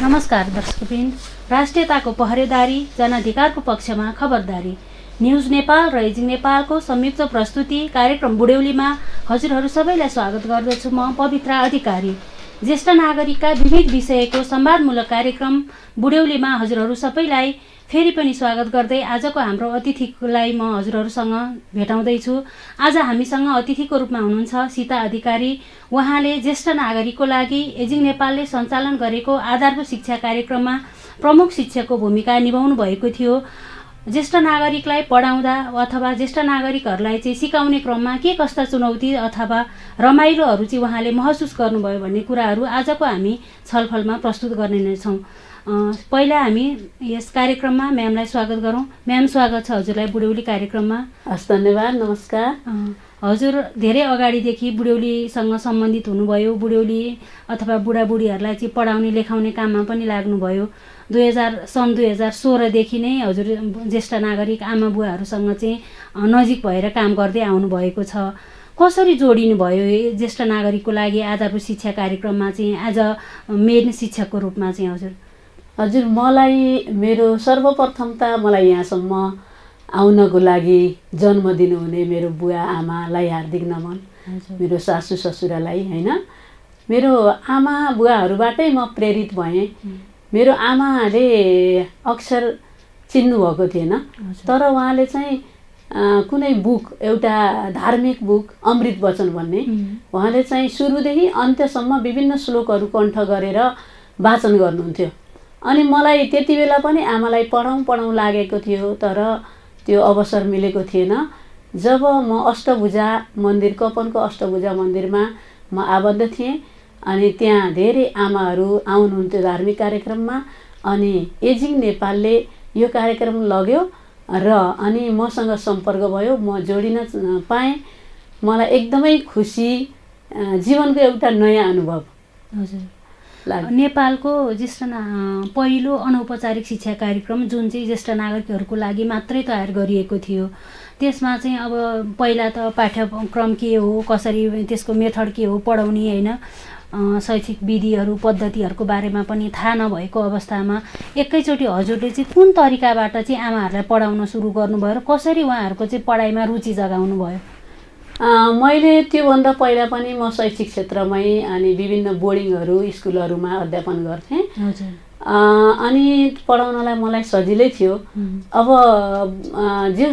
नमस्कार दर्शकबिन, राष्ट्रियताको पहरेदारी, जनाधिकारको पक्षमा खबरदारी, न्युज नेपाल र एजिङ नेपालको संयुक्त प्रस्तुति कार्यक्रम बुढ्यौलीमा हजुरहरू सबैलाई स्वागत गर्दछु। म पवित्रा अधिकारी। ज्येष्ठ नागरिकका विविध विषयको संवादमूलक कार्यक्रम बुढ्यौलीमा हजुरहरू सबैलाई फेरि पनि स्वागत गर्दै आजको हाम्रो अतिथिलाई म हजुरहरूसँग भेटाउँदैछु। आज हामीसँग अतिथिको रूपमा हुनुहुन्छ सीता अधिकारी। उहाँले ज्येष्ठ नागरिकको लागि एजिङ नेपालले सञ्चालन गरेको आधारभूत शिक्षा कार्यक्रममा प्रमुख शिक्षकको भूमिका निभाउनु भएको थियो। ज्येष्ठ नागरिकलाई पढाउँदा अथवा ज्येष्ठ नागरिकहरूलाई चाहिँ सिकाउने क्रममा के कस्ता चुनौती अथवा रमाइलोहरू चाहिँ उहाँले महसुस गर्नुभयो भन्ने कुराहरू आजको हामी छलफलमा प्रस्तुत गर्ने नै छौँ। पहिला हामी यस कार्यक्रममा म्यामलाई स्वागत गरौँ। म्याम, स्वागत छ हजुरलाई बुढ्यौली कार्यक्रममा। हस्, धन्यवाद, नमस्कार। हजुर धेरै अगाडिदेखि बुढ्यौलीसँग सम्बन्धित हुनुभयो। बुढ्यौली अथवा बुढाबुढीहरूलाई चाहिँ पढाउने लेखाउने काममा पनि लाग्नुभयो। सन् 2016देखि नै हजुर ज्येष्ठ नागरिक आमा बुवाहरूसँग चाहिँ नजिक भएर काम गर्दै आउनुभएको छ। कसरी जोडिनु भयो ज्येष्ठ नागरिकको लागि आधारभूत शिक्षा कार्यक्रममा चाहिँ एज अ मेन शिक्षकको रूपमा चाहिँ? हजुर, मलाई मेरो सर्वप्रथम त मलाई यहाँसम्म आउनको लागि जन्म दिनुहुने मेरो बुवा आमालाई हार्दिक नमन, मेरो सासू ससुरालाई होइन। मेरो आमा बुवाहरूबाटै म प्रेरित भएँ। मेरो आमाले अक्षर चिन्नुभएको थिएन, तर उहाँले चाहिँ कुनै बुक, एउटा धार्मिक बुक अमृत वचन भन्ने, उहाँले चाहिँ सुरुदेखि अन्त्यसम्म विभिन्न श्लोकहरू कण्ठ गरेर वाचन गर्नुहुन्थ्यो। अनि मलाई त्यति बेला पनि आमालाई पढाउँ लागेको थियो, तर त्यो अवसर मिलेको थिएन। जब म अष्टभुजा मन्दिर, कपनको अष्टभुजा मन्दिरमा म आबद्ध थिएँ, अनि त्यहाँ धेरै आमाहरू आउनुहुन्थ्यो धार्मिक कार्यक्रममा, अनि एजिङ नेपालले यो कार्यक्रम लग्यो र अनि मसँग सम्पर्क भयो, म जोडिन पाएँ। मलाई एकदमै खुसी, जीवनको एउटा नयाँ अनुभव। हजुर, नेपालको ज्येष्ठ पहिलो अनौपचारिक शिक्षा कार्यक्रम जुन चाहिँ ज्येष्ठ नागरिकहरूको लागि मात्रै तयार गरिएको थियो, त्यसमा चाहिँ अब पहिला त पाठ्यक्रम के हो, कसरी त्यसको मेथड के हो पढाउने होइन, शैक्षिक विधिहरू पद्धतिहरूको बारेमा पनि थाहा नभएको अवस्थामा एकैचोटि हजुरले चाहिँ कुन तरिकाबाट चाहिँ आमाहरूलाई पढाउन सुरु गर्नुभयो र कसरी उहाँहरूको चाहिँ पढाइमा रुचि जगाउनु भयो? मैले त्योभन्दा पहिला पनि म शैक्षिक क्षेत्रमै अनि विभिन्न बोर्डिङहरू स्कुलहरूमा अध्यापन गर्थेँ। अनि पढाउनलाई मलाई सजिलै थियो। अब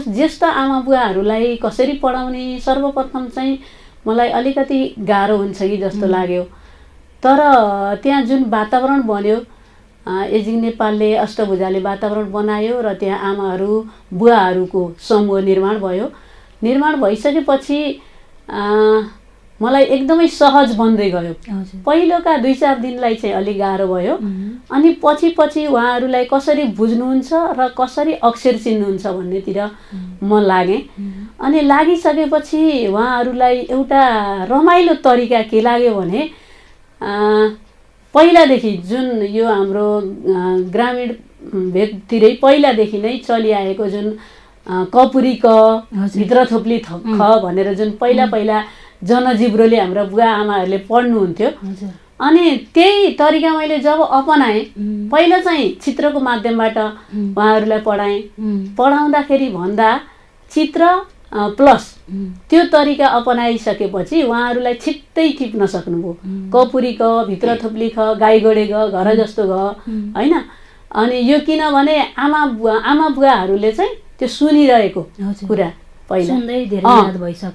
ज्येष्ठ आमा बुवाहरूलाई कसरी पढाउने, सर्वप्रथम चाहिँ मलाई अलिकति गाह्रो हुन्छ कि जस्तो लाग्यो। तर त्यहाँ जुन वातावरण बन्यो, एजिङ नेपालले अष्टभुजाले वातावरण बनायो र त्यहाँ आमाहरू बुवाहरूको समूह निर्माण भयो। निर्माण भइसकेपछि मलाई एकदमै सहज बन्दै गयो। पहिलोका 2-4 दिनलाई चाहिँ अलिक गाह्रो भयो, अनि पछि उहाँहरूलाई कसरी बुझ्नुहुन्छ र कसरी अक्षर चिन्नुहुन्छ भन्नेतिर म लागेँ। अनि लागिसकेपछि उहाँहरूलाई एउटा रमाइलो तरिका के लाग्यो भने, पहिलादेखि जुन यो हाम्रो ग्रामीण भेगतिरै पहिलादेखि नै चलिआएको जुन कपुरी क भित्र थोप्ली ख भनेर जुन पहिला जनजिब्रोले हाम्रा बुवा आमाहरूले पढ्नुहुन्थ्यो, अनि त्यही तरिका मैले जब अपनाएँ, पहिला चाहिँ चित्रको माध्यमबाट उहाँहरूलाई पढाएँ। पढाउँदाखेरि भन्दा चित्र प्लस त्यो तरिका अपनाइसकेपछि उहाँहरूलाई छिट्टै टिप्न सक्नुभयो। कपुरी क भित्र थोप्ली ख, गाई गोडे ग, घर जस्तो ग होइन। अनि यो किनभने आमा बुवाहरूले चाहिँ त्यो सुनिरहेको कुरा पहिला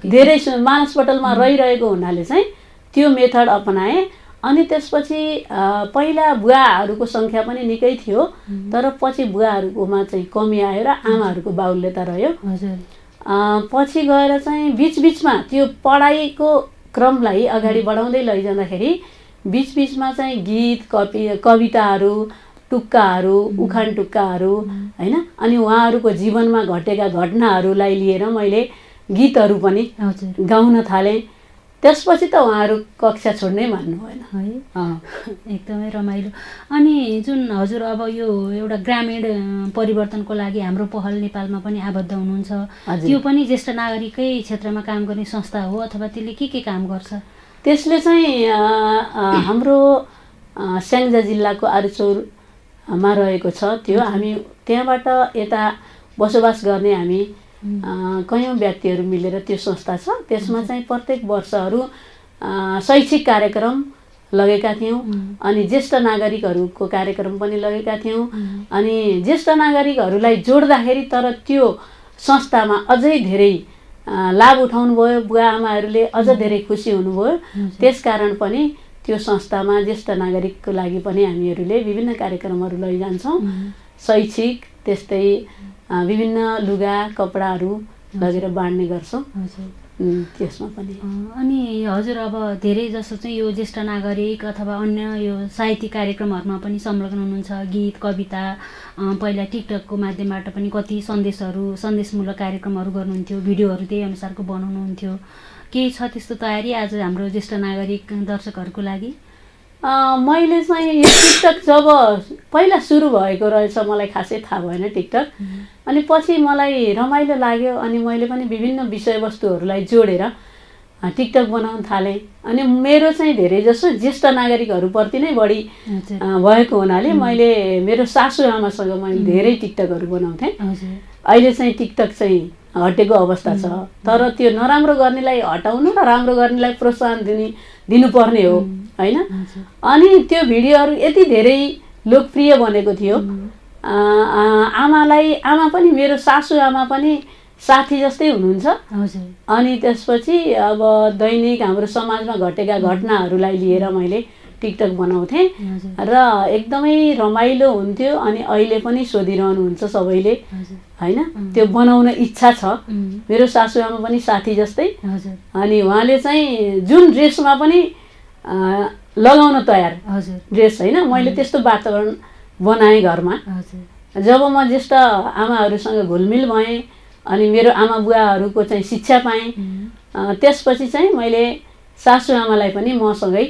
धेरै मानसपटलमा रहिरहेको हुनाले चाहिँ त्यो मेथड अपनाएँ। अनि त्यसपछि पहिला बुवाहरूको सङ्ख्या पनि निकै थियो, तर पछि बुवाहरूकोमा चाहिँ कमी आयो र आमाहरूको बाहुल्यता रह्यो। पछि गएर चाहिँ बिचबिचमा त्यो पढाइको क्रमलाई अगाडि बढाउँदै लैजाँदाखेरि बिचबिचमा चाहिँ गीत, कविताहरू, टुक्काहरू, उखान टुक्काहरू होइन, अनि उहाँहरूको जीवनमा घटेका घटनाहरूलाई लिएर मैले गीतहरू पनि गाउन थालेँ। त्यसपछि त उहाँहरू कक्षा छोड्नै मान्नु भएन है। एकदमै रमाइलो। अनि जुन हजुर अब यो एउटा ग्रामीण परिवर्तनको लागि हाम्रो पहल नेपालमा पनि आबद्ध हुनुहुन्छ, त्यो पनि ज्येष्ठ नागरिकै क्षेत्रमा काम गर्ने संस्था हो अथवा त्यसले के काम गर्छ? त्यसले चाहिँ हाम्रो स्याङ्जा जिल्लाको आरुचौरमा रहेको छ त्यो। हामी त्यहाँबाट यता बसोबास गर्ने हामी कयौँ व्यक्तिहरू मिलेर त्यो संस्था छ। त्यसमा चाहिँ प्रत्येक वर्षहरू शैक्षिक कार्यक्रम लगेका थियौँ अनि ज्येष्ठ नागरिकहरूको कार्यक्रम पनि लगेका थियौँ। अनि ज्येष्ठ नागरिकहरूलाई जोड्दाखेरि तर त्यो संस्थामा अझै धेरै लाभ उठाउनु भयो, बुवा आमाहरूले अझ धेरै खुसी हुनुभयो। त्यसकारण पनि त्यो संस्थामा ज्येष्ठ नागरिकको लागि पनि हामीहरूले विभिन्न कार्यक्रमहरू लैजान्छौँ। शैक्षिक त्यस्तै विभिन्न लुगा कपडाहरू लगेर बाँड्ने गर्छौँ त्यसमा पनि। अनि हजुर अब धेरै जसो चाहिँ यो ज्येष्ठ नागरिक अथवा अन्य यो साहित्यिक कार्यक्रमहरूमा पनि संलग्न हुनुहुन्छ। गीत कविता पहिला टिकटकको माध्यमबाट पनि कति सन्देशमूलक कार्यक्रमहरू गर्नुहुन्थ्यो, भिडियोहरू त्यही अनुसारको बनाउनुहुन्थ्यो। केही छ त्यस्तो तयारी आज हाम्रो ज्येष्ठ नागरिक दर्शकहरूको लागि? मैले चाहिँ यो टिकटक जब पहिला सुरु भएको रहेछ मलाई खासै थाहा भएन टिकटक। अनि पछि मलाई रमाइलो लाग्यो अनि मैले पनि विभिन्न विषयवस्तुहरूलाई जोडेर टिकटक बनाउन थालेँ। अनि मेरो चाहिँ धेरै जसो ज्येष्ठ नागरिकहरूप्रति नै बढी भएको हुनाले मैले मेरो सासू आमासँग मैले धेरै टिकटकहरू बनाउँथेँ। अहिले चाहिँ टिकटक चाहिँ हटेको अवस्था छ। तर त्यो नराम्रो गर्नेलाई हटाउनु र राम्रो गर्नेलाई प्रोत्साहन दिनुपर्ने हो होइन। अनि त्यो भिडियोहरू यति धेरै लोकप्रिय बनेको थियो। आमा पनि मेरो सासू आमा पनि साथी जस्तै हुनुहुन्छ। अनि त्यसपछि अब दैनिक हाम्रो समाजमा घटेका घटनाहरूलाई लिएर मैले टिकटक बनाउँथेँ र एकदमै रमाइलो हुन्थ्यो। अनि अहिले पनि सोधिरहनुहुन्छ सबैले होइन, त्यो बनाउन इच्छा छ। मेरो सासू आमा पनि साथी जस्तै। अनि उहाँले चाहिँ जुन ड्रेसमा पनि लगाउन तयार ड्रेस होइन, मैले त्यस्तो वातावरण बनाएँ घरमा। जब म ज्येष्ठ आमाहरूसँग घुलमिल भएँ अनि मेरो आमा बुवाहरूको चाहिँ शिक्षा पाएँ, त्यसपछि चाहिँ मैले सासू आमालाई पनि मसँगै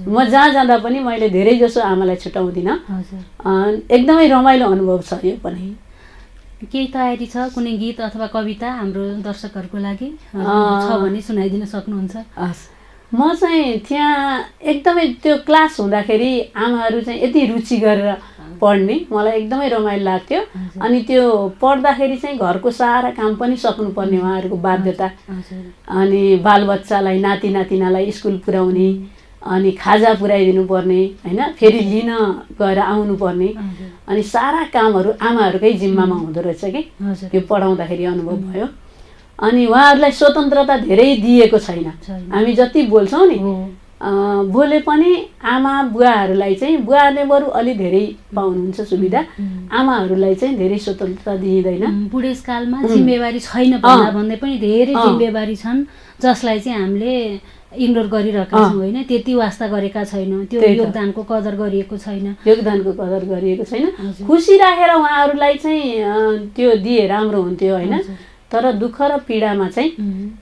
म जहाँ जाँदा पनि मैले धेरै जसो आमालाई छुटाउँदिनँ। एकदमै रमाइलो अनुभव छ यो पनि। केही तयारी छ कुनै गीत अथवा कविता हाम्रो दर्शकहरूको लागि छ भने सुनाइदिन सक्नुहुन्छ? म चाहिँ त्यहाँ एकदमै त्यो क्लास हुँदाखेरि आमाहरू चाहिँ यति रुचि गरेर पढ्ने मलाई एकदमै रमाइलो लाग्थ्यो। अनि त्यो पढ्दाखेरि चाहिँ घरको सारा काम पनि सक्नुपर्ने उहाँहरूको बाध्यता। अनि बालबच्चालाई नाति नातिनालाई स्कुल पुर्याउने अनि खाजा पुर्याइदिनु पर्ने होइन, फेरि लिन गएर आउनुपर्ने अनि सारा कामहरू आमाहरूकै जिम्मामा हुँदो रहेछ कि यो पढाउँदाखेरि अनुभव भयो। अनि उहाँहरूलाई स्वतन्त्रता धेरै दिएको छैन। हामी जति बोल्छौँ नि बोले पनि आमा बुवाहरूलाई चाहिँ बुवाहरूले बरु अलि धेरै पाउनुहुन्छ सुविधा, आमाहरूलाई चाहिँ धेरै स्वतन्त्रता दिइँदैन। बुढेसकालमा जिम्मेवारी छैन भन्दै पनि धेरै जिम्मेवारी छन् जसलाई चाहिँ हामीले इग्नोर गरिरहेका छौँ होइन। त्यति वास्ता गरेका छैनौँ, त्यो योगदानको कदर गरिएको छैन। खुसी राखेर उहाँहरूलाई चाहिँ त्यो दिए राम्रो हुन्थ्यो होइन। तर दुःख र पीडामा चाहिँ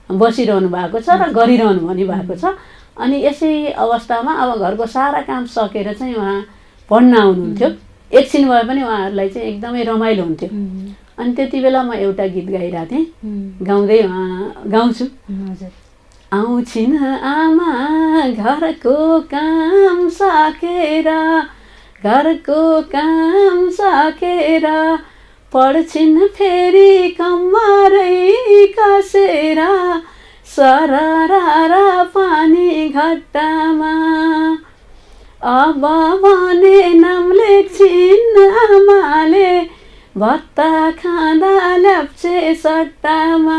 बसिरहनु भएको छ र गरिरहनु पनि भएको छ। अनि यसै अवस्थामा अब घरको सारा काम सकेर चाहिँ उहाँ पढ्न आउनुहुन्थ्यो। एकछिन भए पनि उहाँहरूलाई चाहिँ एकदमै रमाइलो हुन्थ्यो। अनि त्यति बेला म एउटा गीत गाइरहेको थिएँ, गाउँदै गाउँछु। आउँछिन् आमा घरको काम सकेर पढ्छिन् फेरि कम्मरै कसेर सररा पानी घट्टामा अब भने नाम लेख्छिन् आमाले भत्ता खाँदा ल्याप्चे सट्टामा।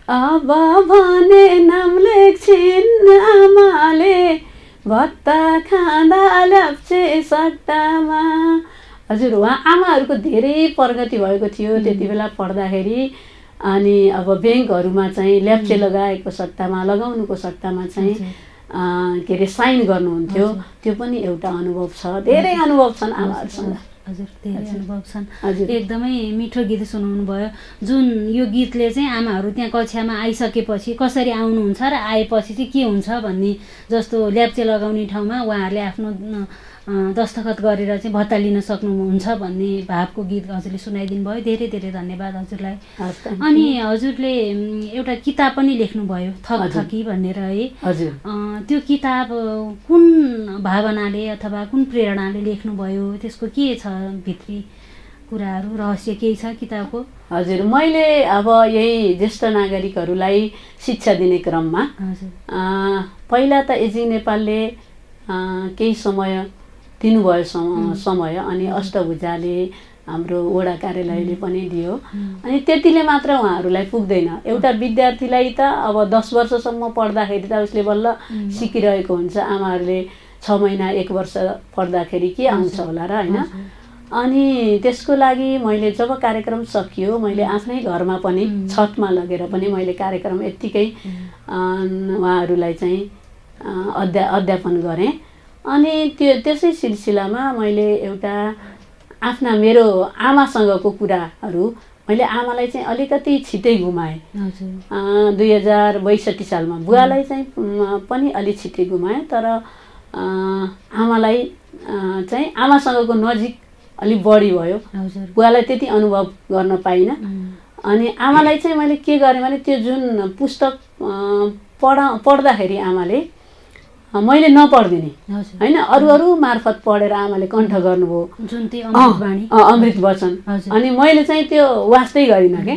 अब भने नाम लेख्छिन् आमाले भत्ता खाँदा ल्याप्चे सट्टामा। हजुर उहाँ आमाहरूको धेरै प्रगति भएको थियो त्यति बेला पढ्दाखेरि। अनि अब ब्याङ्कहरूमा चाहिँ ल्याप्चे लगाउनुको सट्टामा चाहिँ के अरे साइन गर्नुहुन्थ्यो। त्यो पनि एउटा अनुभव छ। धेरै अनुभव छन् आमाहरूसँग। हजुर धेरै अनुभव छन्। एकदमै मिठो गीत सुनाउनु भयो। जुन यो गीतले चाहिँ आमाहरू त्यहाँ कक्षामा आइसकेपछि कसरी आउनुहुन्छ र आएपछि चाहिँ के हुन्छ भन्ने जस्तो ल्याप्चे लगाउने ठाउँमा उहाँहरूले आफ्नो दस्तखत गरेर चाहिँ भत्ता लिन सक्नुहुन्छ भन्ने भावको गीत हजुरले सुनाइदिनु भयो। धेरै धेरै धन्यवाद हजुरलाई। अनि हजुरले एउटा किताब पनि लेख्नुभयो थकथकी भनेर है। हजुर। त्यो किताब कुन भावनाले अथवा कुन प्रेरणाले लेख्नुभयो, त्यसको के छ भित्री कुराहरू, रहस्य केही छ किताबको? हजुर, मैले अब यही ज्येष्ठ नागरिकहरूलाई शिक्षा दिने क्रममा पहिला त एजिङ नेपालले केही समय दिनुभयो समय अनि अष्टभुजाले हाम्रो वडा कार्यालयले पनि दियो। अनि त्यतिले मात्र उहाँहरूलाई पुग्दैन। एउटा विद्यार्थीलाई त अब 10 वर्षसम्म पढ्दाखेरि त उसले बल्ल सिकिरहेको हुन्छ। आमाहरूले 6 महिना 1 वर्ष पढ्दाखेरि के आउँछ होला र होइन। अनि त्यसको लागि मैले जब कार्यक्रम सकियो मैले आफ्नै घरमा पनि छतमा लगेर पनि मैले कार्यक्रम यत्तिकै उहाँहरूलाई चाहिँ अध्यापन गरेँ। अनि त्यसै सिलसिलामा मैले एउटा आफ्ना मेरो आमासँगको कुराहरू मैले आमालाई चाहिँ अलिकति छिटै गुमाएँ। 2062 सालमा बुवालाई चाहिँ पनि अलि छिटै गुमाएँ, तर आमालाई चाहिँ आमासँगको नजिक अलिक बढी भयो। बुवालाई त्यति अनुभव गर्न पाइनँ। अनि आमालाई चाहिँ मैले के गरेँ भने त्यो जुन पुस्तक पढ्दाखेरि आमाले मैले नपढ्दिने होइन, अरू मार्फत पढेर आमाले कण्ठ गर्नुभयो जुन चाहिँ अमृत वचन। अनि मैले चाहिँ त्यो वास्तै गरिनँ के।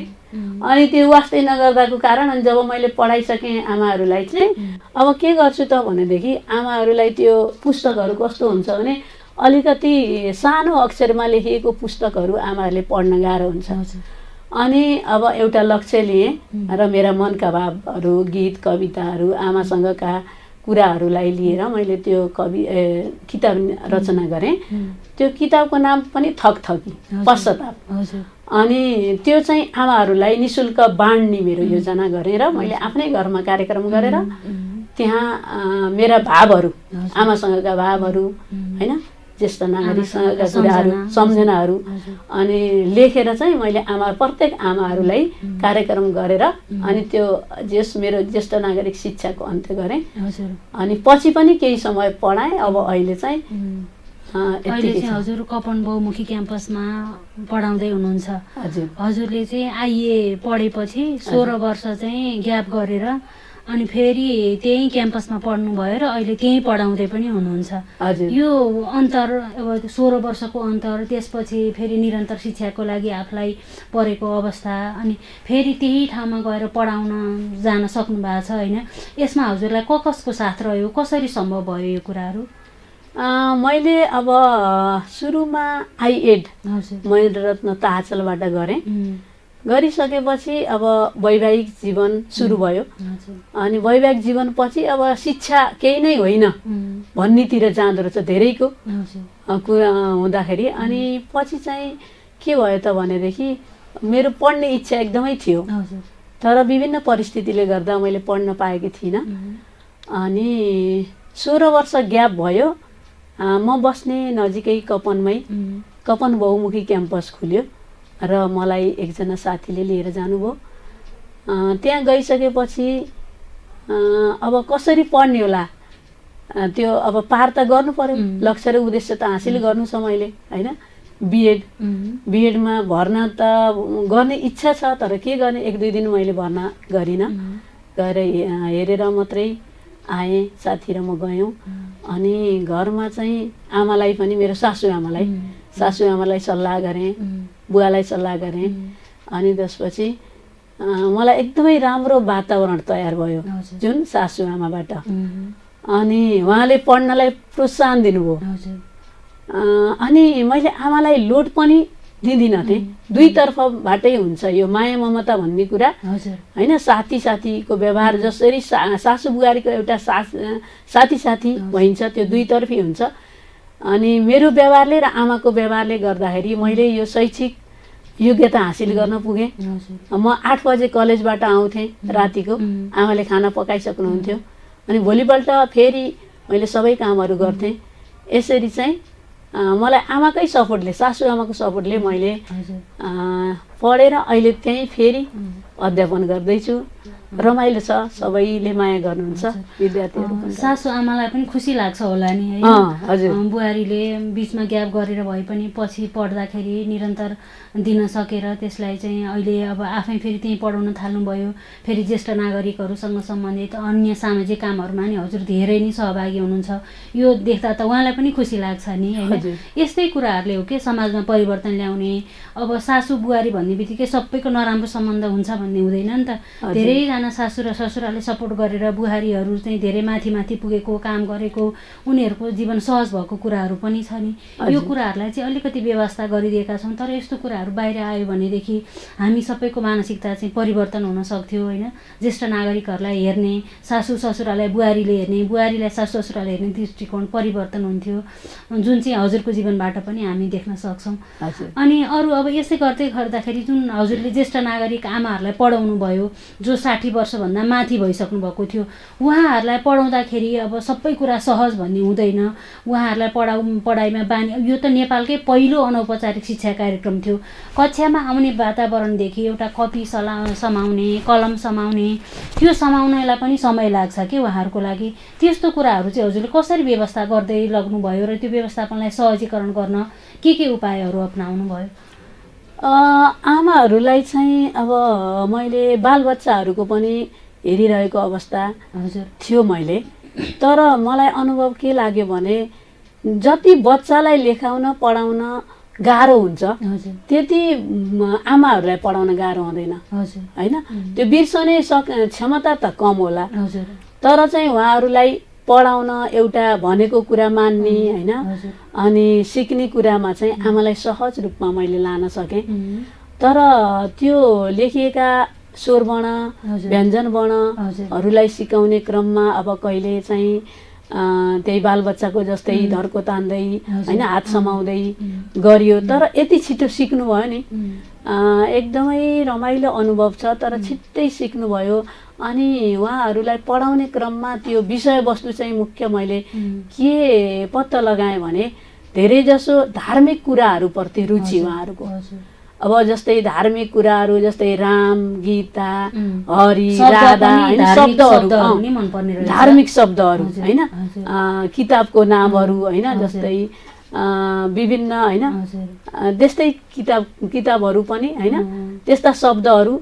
अनि त्यो वास्तै नगर्दाको कारण अनि जब मैले पढाइसकेँ आमाहरूलाई चाहिँ अब के गर्छु त भनेदेखि आमाहरूलाई त्यो पुस्तकहरू कस्तो हुन्छ भने अलिकति सानो अक्षरमा लेखिएको पुस्तकहरू आमाहरूले पढ्न गाह्रो हुन्छ। अनि अब एउटा लक्ष्य लिएँ र मेरा मनका भावहरू, गीत कविताहरू, आमासँगका कुराहरूलाई लिएर मैले त्यो किताब रचना गरेँ। त्यो किताबको नाम पनि थकथकी पश्चाताप। अनि त्यो चाहिँ आमाहरूलाई निःशुल्क बाँड्ने मेरो योजना गरेर मैले आफ्नै घरमा कार्यक्रम गरेर त्यहाँ मेरा भावहरू, आमासँगका भावहरू होइन, ज्येष्ठ नागरिकसँगका कुराहरू, सम्झनाहरू अनि लेखेर चाहिँ मैले प्रत्येक आमाहरूलाई कार्यक्रम गरेर अनि त्यो मेरो ज्येष्ठ नागरिक शिक्षाको अन्त्य गरेँ। अनि पछि पनि केही समय पढाएँ। अब अहिले चाहिँ हजुर कपन बहुमुखी क्याम्पसमा पढाउँदै हुनुहुन्छ। हजुरले चाहिँ आइए पढेपछि 16 वर्ष चाहिँ ग्याप गरेर अनि फेरि त्यही क्याम्पसमा पढ्नुभयो र अहिले त्यही पढाउँदै पनि हुनुहुन्छ। यो अन्तर अब 16 वर्षको अन्तर, त्यसपछि फेरि निरन्तर शिक्षाको लागि आफूलाई परेको अवस्था, अनि फेरि त्यही ठाउँमा गएर पढाउन जान सक्नु भएको छ होइन, यसमा हजुरलाई कसको साथ रह्यो, कसरी सम्भव भयो यो कुराहरू? मैले अब सुरुमा आइएड महेन्द्र रत्न ताहाचलबाट गरेँ। गरिसकेपछि अब वैवाहिक जीवन सुरु भयो। अनि वैवाहिक जीवनपछि अब शिक्षा केही नै होइन भन्नेतिर जाँदो रहेछ धेरैको कुरा हुँदाखेरि। अनि पछि चाहिँ के भयो त भनेदेखि मेरो पढ्ने इच्छा एकदमै थियो, तर विभिन्न परिस्थितिले गर्दा मैले पढ्न पाएकी थिइनँ। अनि 16 वर्ष ग्याप भयो। म बस्ने नजिकै कपनमै कपन बहुमुखी क्याम्पस खुल्यो र मलाई एकजना साथीले लिएर जानुभयो। त्यहाँ गइसकेपछि अब कसरी पढ्ने होला, त्यो अब पार त गर्नु पर्यो, लक्ष्य र उद्देश्य त हासिल गर्नु छ मैले होइन। बिएडमा भर्ना त गर्ने इच्छा छ, तर के गर्ने, 1-2 दिन मैले भर्ना गरिनँ। गएर हेरेर मात्रै आएँ, साथी र म गयौँ। अनि घरमा चाहिँ आमालाई पनि, मेरो सासुआमालाई सल्लाह गरेँ, बुवालाई सल्लाह गरेँ। अनि त्यसपछि मलाई एकदमै राम्रो वातावरण तयार भयो जुन सासुआमाबाट। अनि उहाँले पढ्नलाई प्रोत्साहन दिनुभयो। अनि मैले आमालाई लोड पनि दिँदिनँ थिएँ, दुईतर्फबाटै हुन्छ यो माया ममता भन्ने कुरा होइन। साथीको व्यवहार जसरी सासु बुहारीको एउटा साथी भइन्छ, त्यो दुईतर्फी हुन्छ। अनि मेरो व्यवहारले र आमाको व्यवहारले गर्दाखेरि मैले यो शैक्षिक योग्यता हासिल गर्न पुगेँ। म 8 बजे कलेजबाट आउँथेँ रातिको, आमाले खाना पकाइसक्नुहुन्थ्यो। अनि भोलिपल्ट फेरि मैले सबै कामहरू गर्थेँ। यसरी चाहिँ मलाई आमाकै सपोर्टले, सासुआमाको सपोर्टले मैले पढेर अहिले त्यहीँ फेरि अध्यापन गर्दैछु। रमाइलो छ, सबैले माया गर्नुहुन्छ विद्यार्थीहरू पनि। सासू आमालाई पनि खुसी लाग्छ होला नि है? हजुर। बुहारीले बिचमा ग्याप गरेर भए पनि पछि पढ्दाखेरि निरन्तर दिन सकेर त्यसलाई चाहिँ अहिले अब आफै फेरि त्यहीँ पढाउन थाल्नुभयो। फेरि ज्येष्ठ नागरिकहरूसँग सम्बन्धित अन्य सामाजिक कामहरूमा नि हजुर धेरै नै सहभागी हुनुहुन्छ। यो देख्दा त उहाँलाई पनि खुसी लाग्छ नि होइन? यस्तै कुराहरूले हो कि समाजमा परिवर्तन ल्याउने। अब सासू बुहारी भन्ने बित्तिकै सबैको नराम्रो सम्बन्ध हुन्छ भन्ने हुँदैन नि त। धेरैजना सासू र ससुराले सपोर्ट गरेर बुहारीहरू चाहिँ धेरै माथि माथि पुगेको, काम गरेको, उनीहरूको जीवन सहज भएको कुराहरू पनि छ नि। यो कुराहरूलाई चाहिँ अलिकति व्यवस्था गरिदिएका छौँ। तर यस्तो कुराहरू बाहिर आयो भनेदेखि हामी सबैको मानसिकता चाहिँ परिवर्तन हुन सक्थ्यो होइन? ज्येष्ठ नागरिकहरूलाई हेर्ने, सासू ससुरालाई बुहारीले हेर्ने, बुहारीलाई सासू ससुराले हेर्ने दृष्टिकोण परिवर्तन हुन्थ्यो, जुन चाहिँ हजुरको जीवनबाट पनि हामी देख्न सक्छौँ। अनि अरू अब यसै गर्दै गर्दाखेरि जुन हजुरले ज्येष्ठ नागरिक आमाहरूलाई पढाउनु भयो, जो 60 वर्षभन्दा माथि भइसक्नु भएको थियो, उहाँहरूलाई पढाउँदाखेरि अब सबै कुरा सहज भन्ने हुँदैन। उहाँहरूलाई पढाइमा बानी, यो त नेपालकै पहिलो अनौपचारिक शिक्षा कार्यक्रम थियो। कक्षामा आउने वातावरणदेखि एउटा कपी समाउने, कलम समाउने, त्यो समाउनलाई पनि समय लाग्छ कि उहाँहरूको लागि। त्यस्तो कुराहरू चाहिँ हजुरले कसरी व्यवस्था गर्दै लग्नुभयो र त्यो व्यवस्थापनलाई सहजीकरण गर्न के उपायहरू अपनाउनु भयो? आमाहरूलाई चाहिँ अब मैले बालबच्चाहरूको पनि हेरिरहेको अवस्था थियो मैले। तर मलाई अनुभव के लाग्यो भने जति बच्चालाई लेखाउन पढाउन गाह्रो हुन्छ त्यति आमाहरूलाई पढाउन गाह्रो हुँदैन होइन? त्यो बिर्सने क्षमता त कम होला, तर चाहिँ उहाँहरूलाई पढाउन, एउटा भनेको कुरा मान्ने होइन, अनि सिक्ने कुरामा चाहिँ आमालाई सहज रूपमा मैले लान सकेँ। तर त्यो लेखिएका स्वरवर्ण, व्यञ्जन वर्णहरूलाई सिकाउने क्रममा अब कहिले चाहिँ त्यही बालबच्चाको जस्तै धर्को तान्दै होइन, हात समाउँदै गरियो। तर यति छिटो सिक्नुभयो नि, एकदमै रमाइलो अनुभव छ। तर छिट्टै सिक्नुभयो। अनि उहाँहरूलाई पढाउने क्रममा त्यो विषयवस्तु चाहिँ मुख्य मैले के पत्ता लगाएँ भने धेरैजसो धार्मिक कुराहरूप्रति रुचि उहाँहरूको। अब जस्तै धार्मिक कुराहरू जस्तै राम, गीता, हरि, राधा होइन, शब्दहरू, धार्मिक शब्दहरू होइन, किताबको नामहरू होइन, जस्तै विभिन्न होइन त्यस्तै किताबहरू पनि होइन, त्यस्ता शब्दहरू।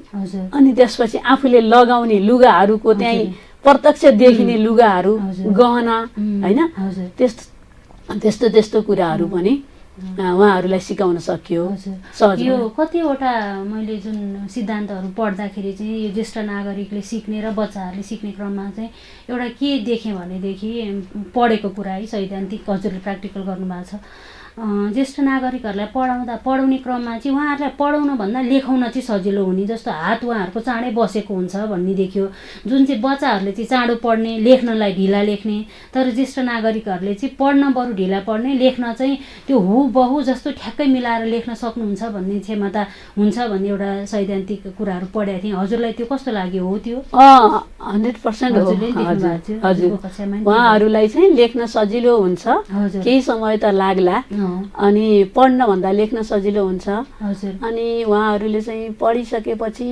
अनि त्यसपछि आफूले लगाउने लुगाहरूको त्यहीँ प्रत्यक्ष देखिने लुगाहरू, गहना होइन, त्यस्तो कुराहरू पनि उहाँहरूलाई सिकाउन सकियो सहज। यो कतिवटा मैले जुन सिद्धान्तहरू पढ्दाखेरि चाहिँ यो ज्येष्ठ नागरिकले सिक्ने र बच्चाहरूले सिक्ने क्रममा चाहिँ एउटा के देखेँ भनेदेखि, पढेको कुरा है, सैद्धान्तिक हजुरले प्र्याक्टिकल गर्नुभएको छ। ज्येष्ठ नागरिकहरूलाई पढाउने क्रममा चाहिँ उहाँहरूलाई पढाउनभन्दा लेखाउन चाहिँ सजिलो हुने जस्तो हात उहाँहरूको चाँडै बसेको हुन्छ भन्ने देखियो। जुन चाहिँ बच्चाहरूले चाहिँ चाँडो पढ्ने, लेख्नलाई ढिला लेख्ने, तर ज्येष्ठ नागरिकहरूले चाहिँ पढ्न बरु ढिला पढ्ने, लेख्न चाहिँ त्यो हुबहु जस्तो ठ्याक्कै मिलाएर लेख्न सक्नुहुन्छ भन्ने क्षमता हुन्छ भन्ने एउटा सैद्धान्तिक कुराहरू पढेको थिएँ। हजुरलाई त्यो कस्तो लाग्यो? हो त्यो 100% हो हजुर। उहाँहरूलाई चाहिँ लेख्न सजिलो हुन्छ, केही समय त लाग्ला, अनि पढ्न भन्दा लेख्न सजिलो हुन्छ। अनि उहाँहरूले चाहिँ पढिसकेपछि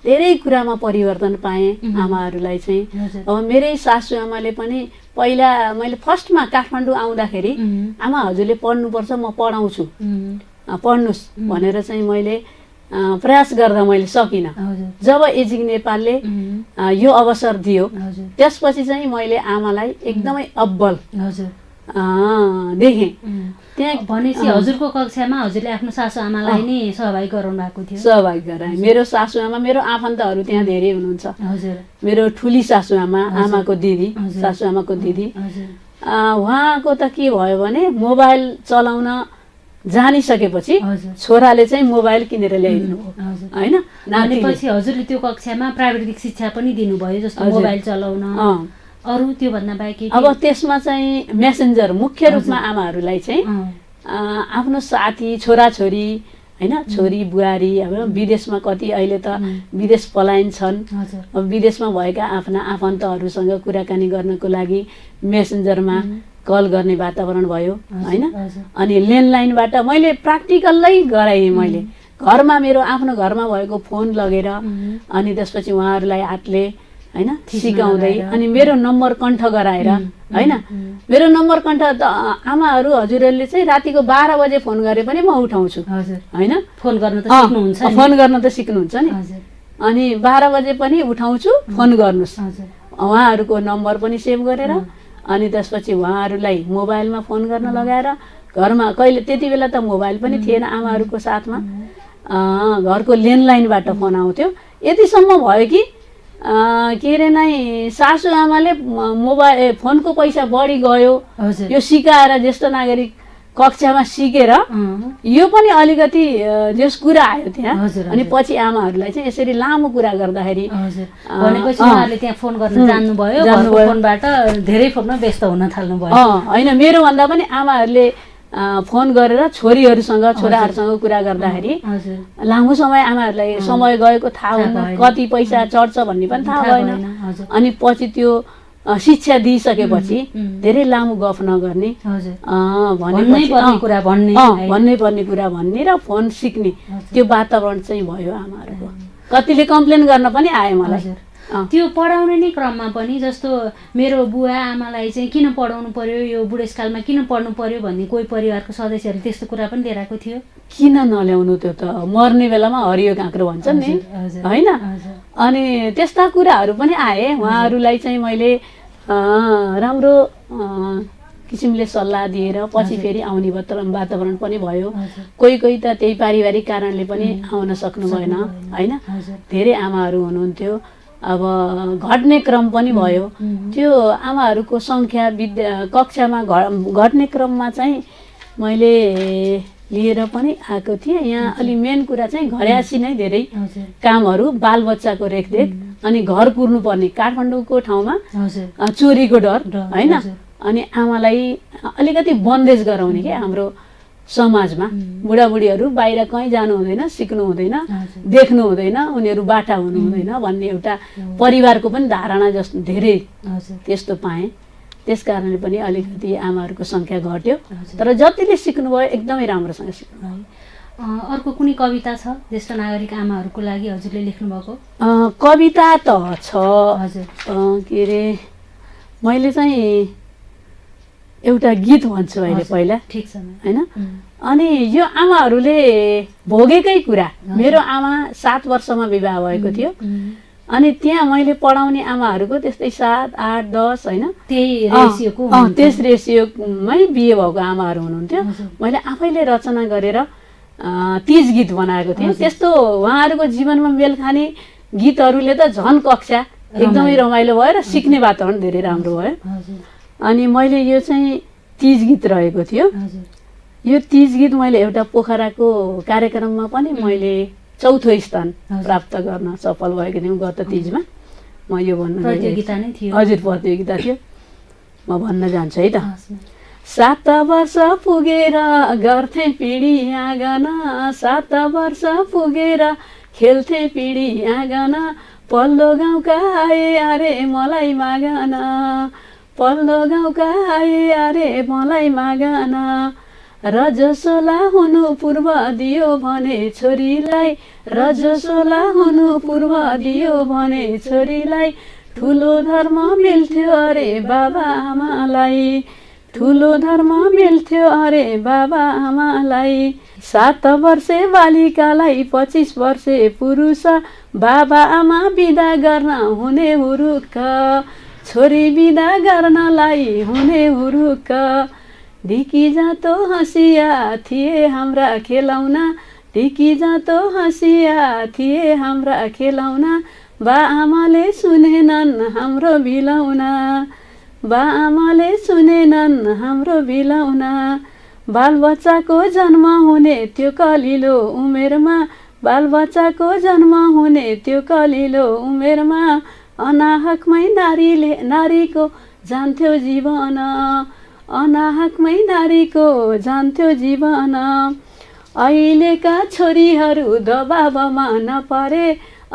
धेरै कुरामा परिवर्तन पाएँ आमाहरूलाई चाहिँ। अब मेरै सासू आमाले पनि पहिला मैले फर्स्टमा काठमाडौँ आउँदाखेरि आमा हजुरले पढ्नुपर्छ, म पढाउँछु, पढ्नुहोस् भनेर चाहिँ मैले प्रयास गर्दा मैले सकिनँ। जब एजिङ नेपालले यो अवसर दियो त्यसपछि चाहिँ मैले आमालाई एकदमै अब्बल देखेँ। त्यहाँ भनेपछि हजुरको कक्षामा हजुरले आफ्नो सासू आमालाई नै सहभागी गराउनु भएको थियो? सहभागी गराएँ। मेरो सासू आमा, मेरो आफन्तहरू त्यहाँ धेरै हुनुहुन्छ। मेरो ठुली सासू आमा, आमाको दिदी, सासू आमाको दिदी, उहाँको त के भयो भने मोबाइल चलाउन जानिसकेपछि छोराले चाहिँ मोबाइल किनेर ल्याइदिनु होइन। पछि हजुरले त्यो कक्षामा प्राविधिक शिक्षा पनि दिनुभयो, जस्तो मोबाइल चलाउन, अरू त्योभन्दा बाहेक? अब त्यसमा चाहिँ मेसेन्जर मुख्य रूपमा आमाहरूलाई चाहिँ आफ्नो साथी, छोराछोरी होइन, छोरी बुहारी, अब विदेशमा कति अहिले त विदेश पलायन छन्, अब विदेशमा भएका आफ्ना आफन्तहरूसँग कुराकानी गर्नको लागि मेसेन्जरमा कल गर्ने वातावरण भयो होइन। अनि ल्यान्डलाइनबाट मैले प्र्याक्टिकल्लै गराएँ। मैले घरमा मेरो आफ्नो घरमा भएको फोन लगेर अनि त्यसपछि उहाँहरूलाई हातले होइन सिकाउँदै अनि मेरो नम्बर कण्ठ गराएर होइन मेरो नम्बर कण्ठ आमाहरू हजुरहरूले चाहिँ रातिको 12 बजे फोन गरे पनि म उठाउँछु होइन फोन गर्न त सिक्नुहुन्छ नि फोन गर्न त सिक्नुहुन्छ नि अनि 12 बजे पनि उठाउँछु फोन गर्नुहोस् उहाँहरूको नम्बर पनि सेभ गरेर अनि त्यसपछि उहाँहरूलाई मोबाइलमा फोन गर्न लगाएर घरमा कहिले त्यति बेला त मोबाइल पनि थिएन आमाहरूको साथमा घरको ल्यान्डलाइनबाट फोन आउँथ्यो यतिसम्म भयो कि के अरे नै सासु आमाले मोबाइल फोनको पैसा बढी गयो यो सिकाएर ज्येष्ठ नागरिक कक्षामा सिकेर यो पनि अलिकति जस कुरा आयो त्यहाँ अनि पछि आमाहरूलाई चाहिँ यसरी लामो कुरा गर्दाखेरि भनेपछि उहाँहरूले त्यहाँ फोन गर्न जान्नुभयो फोनबाट धेरै फोनमा व्यस्त हुन थाल्नुभयो होइन मेरो भन्दा पनि आमाहरूले फोन गरेर छोरीहरूसँग छोराहरूसँग कुरा गर्दाखेरि लामो समय आमाहरूलाई समय गएको थाहा हुँदैन कति पैसा चढ्छ भन्ने पनि थाहा भएन अनि पछि त्यो शिक्षा दिइसकेपछि धेरै लामो गफ नगर्ने भन्नै पर्ने कुरा भन्ने र फोन सिक्ने त्यो वातावरण चाहिँ भयो आमाहरूको कतिले कम्प्लेन गर्न पनि आयो मलाई त्यो पढाउने नै क्रममा पनि जस्तो मेरो बुवा आमालाई चाहिँ किन पढाउनु पर्यो यो बुढेसकालमा किन पढ्नु पर्यो भन्ने कोही परिवारको सदस्यहरूले त्यस्तो कुरा पनि लिएर आएको थियो किन नल्याउनु त्यो त मर्ने बेलामा हरियो काँक्रो भन्छन् नि होइन अनि त्यस्ता कुराहरू पनि आए उहाँहरूलाई चाहिँ मैले राम्रो किसिमले सल्लाह दिएर पछि फेरि आउने वातावरण पनि भयो कोही कोही त त्यही पारिवारिक कारणले पनि आउन सक्नु भएन होइन धेरै आमाहरू हुनुहुन्थ्यो अब घट्ने क्रम पनि भयो त्यो आमाहरूको सङ्ख्या कक्षामा घट्ने क्रममा चाहिँ मैले लिएर पनि आएको थिएँ यहाँ अलि मेन कुरा चाहिँ घरयासी नै धेरै कामहरू बालबच्चाको रेखदेख अनि घर कुर्नुपर्ने काठमाडौँको ठाउँमा चोरीको डर होइन अनि आमालाई अलिकति बन्देज गराउने के हाम्रो समाजमा बुढाबुढीहरू बाहिर कहीँ जानु हुँदैन सिक्नु हुँदैन देख्नु हुँदैन उनीहरू बाठा हुनु हुँदैन भन्ने एउटा परिवारको पनि धारणा जस्तो धेरै त्यस्तो पाएँ त्यस कारणले पनि अलिकति आमाहरूको सङ्ख्या घट्यो तर जतिले सिक्नुभयो एकदमै राम्रोसँग सिक्नुभयो अर्को कुनै कविता छ ज्येष्ठ नागरिक आमाहरूको लागि हजुरले लेख्नुभएको कविता त छ के अरे मैले चाहिँ एउटा गीत भन्छु अहिले पहिला ठिक छ होइन अनि यो आमाहरूले भोगेकै कुरा मेरो आमा 7 वर्षमा विवाह भएको थियो अनि त्यहाँ मैले पढाउने आमाहरूको त्यस्तै 7, 8, 10 होइन त्यस रेसियोमै बिहे भएको आमाहरू हुनुहुन्थ्यो मैले आफैले रचना गरेर तीज गीत बनाएको थिएँ त्यस्तो उहाँहरूको जीवनमा मेल खाने गीतहरूले त झन् कक्षा एकदमै रमाइलो भयो र सिक्ने वातावरण धेरै राम्रो भयो अनि मैले यो चाहिँ तीज गीत रहेको थियो यो तीज गीत मैले एउटा पोखराको कार्यक्रममा पनि मैले 4थो स्थान प्राप्त गर्न सफल भएको थिएँ गत तीजमा म यो भन्न प्रतियोगिता नै थियो हजुर प्रतियोगिता थियो म भन्न जान्छु है त 7 वर्ष पुगेर गर्थे पिँढी आँगन 7 वर्ष पुगेर खेल्थे पिँढी आँगन पल्लो गाउँका आए अरे मलाई मागन पल्लो गाउँका आए अरे मलाई मागन रजसोला हुनु पूर्व दियो भने छोरीलाई रजसोला हुनु पूर्व दियो भने छोरीलाई ठुलो धर्म मिल्थ्यो अरे बाबा आमालाई ठुलो धर्म मिल्थ्यो अरे बाबा आमालाई 7 वर्षे बालिकालाई 25 वर्षे पुरुष बाबा आमा बिदा गर्न हुने हुरुक्क छोरी बिदा गर्नलाई हुने हुरुक्क ढिकी जातो हँसिया थिए हाम्रा खेलाउना ढिकी जातो हँसिया थिए हाम्रा खेलाउना बा आमाले सुनेनन् हाम्रो बिलाउना बा आमाले सुनेनन् हाम्रो बिलाउना बालबच्चाको जन्म हुने त्यो कलिलो उमेरमा बालबच्चाको जन्म हुने त्यो कलिलो उमेरमा अनाहकमै नारीको जान्थ्यो जीवन अनाहकमै नारीको जान्थ्यो जीवन अहिलेका छोरीहरू दबाबमा नपरे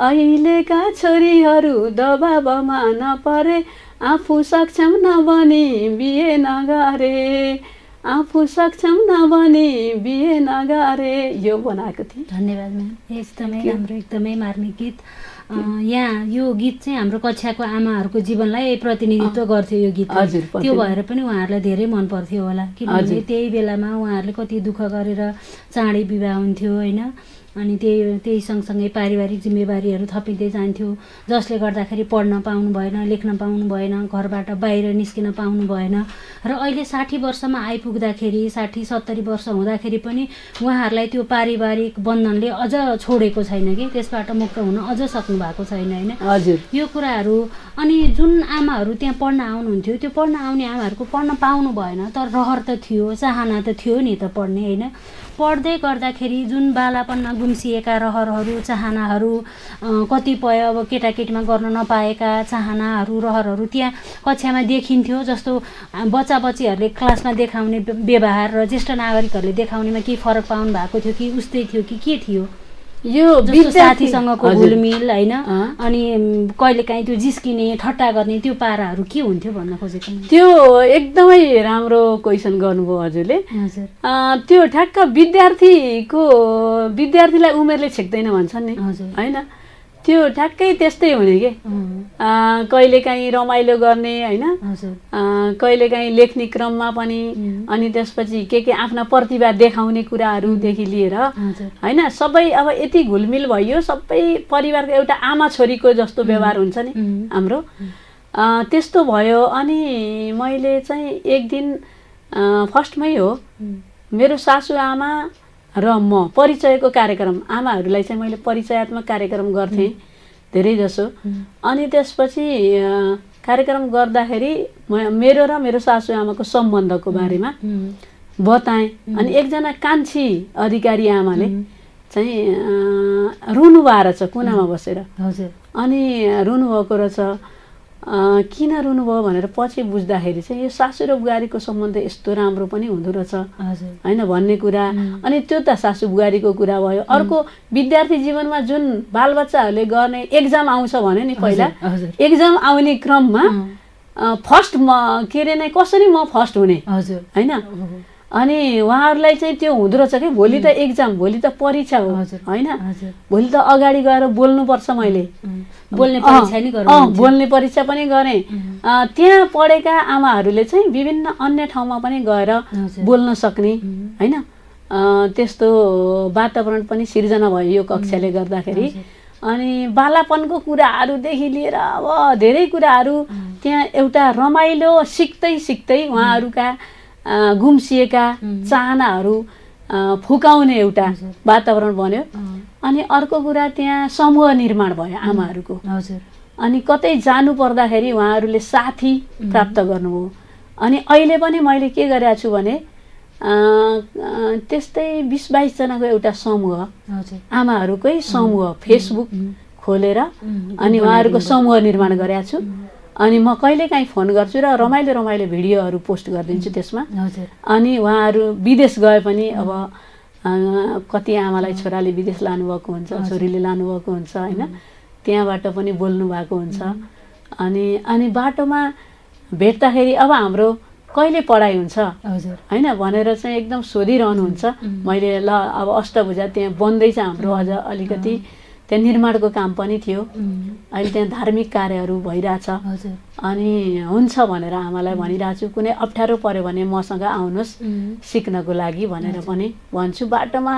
अहिलेका छोरीहरू दबाबमा नपरे आफू सक्षम नबनी बिहे नगरे आफू सक्षम नबनी बिहे नगरे, यो बनाएको थिएँ। धन्यवाद म्याम, एकदमै राम्रो, एकदमै मार्मिक गीत। यहाँ यो गीत चाहिँ हाम्रो कक्षाको आमाहरूको जीवनलाई प्रतिनिधित्व गर्थ्यो यो गीत। हजुर, त्यो भएर पनि उहाँहरूलाई धेरै मन पर्थ्यो होला, किनभने त्यही बेलामा उहाँहरूले कति दुःख गरेर चाँडै विवाह हुन्थ्यो होइन, अनि त्यही सँगसँगै पारिवारिक जिम्मेवारीहरू थपिँदै जान्थ्यो, जसले गर्दाखेरि पढ्न पाउनु भएन, लेख्न पाउनु भएन, घरबाट बाहिर निस्किन पाउनु भएन। र अहिले 60 वर्षमा आइपुग्दाखेरि, 60-70 वर्ष हुँदाखेरि पनि उहाँहरूलाई त्यो पारिवारिक बन्धनले अझ छोडेको छैन कि, त्यसबाट मुक्त हुन अझ सक्नु भएको छैन होइन। हजुर, यो कुराहरू अनि जुन आमाहरू त्यहाँ पढ्न आउनुहुन्थ्यो, त्यो पढ्न आउने आमाहरूको पढ्न पाउनु भएन, तर रहर त थियो, चाहना त थियो नि त पढ्ने होइन। पढ्दै गर्दाखेरि जुन बालापनमा गुम्सिएका रहरहरू, चाहनाहरू, कतिपय अब केटाकेटीमा गर्न नपाएका चाहनाहरू, रहरहरू त्यहाँ कक्षामा देखिन्थ्यो। जस्तो बच्चाबच्चीहरूले क्लासमा देखाउने व्यवहार र ज्येष्ठ नागरिकहरूले देखाउनेमा केही फरक पाउनु भएको थियो कि उस्तै थियो कि के थियो? यो साथीसँगको घुलमिल होइन, अनि कहिलेकाहीँ त्यो जिस्किने, ठट्टा गर्ने त्यो पाराहरू के हुन्थ्यो भन्न खोजेको? त्यो एकदमै राम्रो क्वेसन गर्नुभयो हजुरले। हजुर, त्यो ठ्याक्क विद्यार्थीलाई उमेरले छेक्दैन भन्छन् नि होइन, त्यो ठ्याक्कै त्यस्तै हुने के। कहिलेकाहीँ रमाइलो गर्ने होइन, कहिलेकाहीँ लेख्ने क्रममा पनि, अनि त्यसपछि के आफ्ना प्रतिभा देखाउने कुराहरूदेखि लिएर होइन, सबै अब यति घुलमिल भइयो, सबै परिवारको एउटा आमा छोरीको जस्तो व्यवहार हुन्छ नि हाम्रो, त्यस्तो भयो। अनि मैले चाहिँ एक दिन फर्स्टमै हो मेरो सासुआमा र म परिचयको कार्यक्रम, आमाहरूलाई चाहिँ मैले परिचयात्मक कार्यक्रम गर्थेँ धेरै जसो। अनि त्यसपछि कार्यक्रम गर्दाखेरि मेरो र मेरो सासुआमाको सम्बन्धको बारेमा बताएँ। अनि एकजना कान्छी अधिकारी आमाले चाहिँ रुनुभएको रहेछ कुनामा बसेर। अनि रुनुभएको रहेछ, किन रुनुभयो भनेर पछि बुझ्दाखेरि चाहिँ यो सासू र बुहारीको सम्बन्ध यस्तो राम्रो पनि हुँदो रहेछ होइन भन्ने कुरा। अनि त्यो त सासू बुहारीको कुरा भयो। अर्को विद्यार्थी जीवनमा जुन बालबच्चाहरूले गर्ने एक्जाम आउँछ भने नि, पहिला एक्जाम आउने क्रममा फर्स्ट के अरे नै कसरी म फर्स्ट हुने होइन, अनि उहाँहरूलाई चाहिँ त्यो हुँदो रहेछ कि भोलि त एक्जाम, भोलि त परीक्षा हो होइन, भोलि त अगाडि गएर बोल्नुपर्छ, मैले बोल्ने परीक्षा पनि गरेँ। त्यहाँ पढेका आमाहरूले चाहिँ विभिन्न अन्य ठाउँमा पनि गएर बोल्न सक्ने होइन, त्यस्तो वातावरण पनि सिर्जना भयो यो कक्षाले गर्दाखेरि। अनि बालापनको कुराहरूदेखि लिएर अब धेरै कुराहरू त्यहाँ एउटा रमाइलो सिक्दै उहाँहरूका गुम्सिएका चाहनाहरू फुकाउने एउटा वातावरण बन्यो। अनि अर्को कुरा त्यहाँ समूह निर्माण भयो आमाहरूको। अनि कतै जानु पर्दाखेरि उहाँहरूले साथी प्राप्त गर्नुभयो। अनि अहिले पनि मैले के गरेको छु भने त्यस्तै 20-22 जनाको एउटा समूह, आमाहरूकै समूह फेसबुक खोलेर अनि उहाँहरूको समूह निर्माण गरेको छु। अनि म कहिलेकाहीँ फोन गर्छु र रमाइलो भिडियोहरू पोस्ट गरिदिन्छु त्यसमा। अनि उहाँहरू विदेश गए पनि, अब कति आमालाई छोराले विदेश लानुभएको हुन्छ, छोरीले लानुभएको हुन्छ होइन, त्यहाँबाट पनि बोल्नु भएको हुन्छ। अनि बाटोमा भेट्दाखेरि अब हाम्रो कहिले पढाइ हुन्छ होइन भनेर चाहिँ एकदम सोधिरहनुहुन्छ। मैले ल अब अष्टभुजा त्यहाँ बन्दैछ हाम्रो, अझ अलिकति त्यहाँ निर्माणको काम पनि थियो, अहिले त्यहाँ धार्मिक कार्यहरू भइरहेछ। अनि हुन्छ भनेर आमालाई भनिरहेको छु, कुनै अप्ठ्यारो पर्यो भने मसँग आउनुहोस् सिक्नको लागि भनेर पनि भन्छु। बाटोमा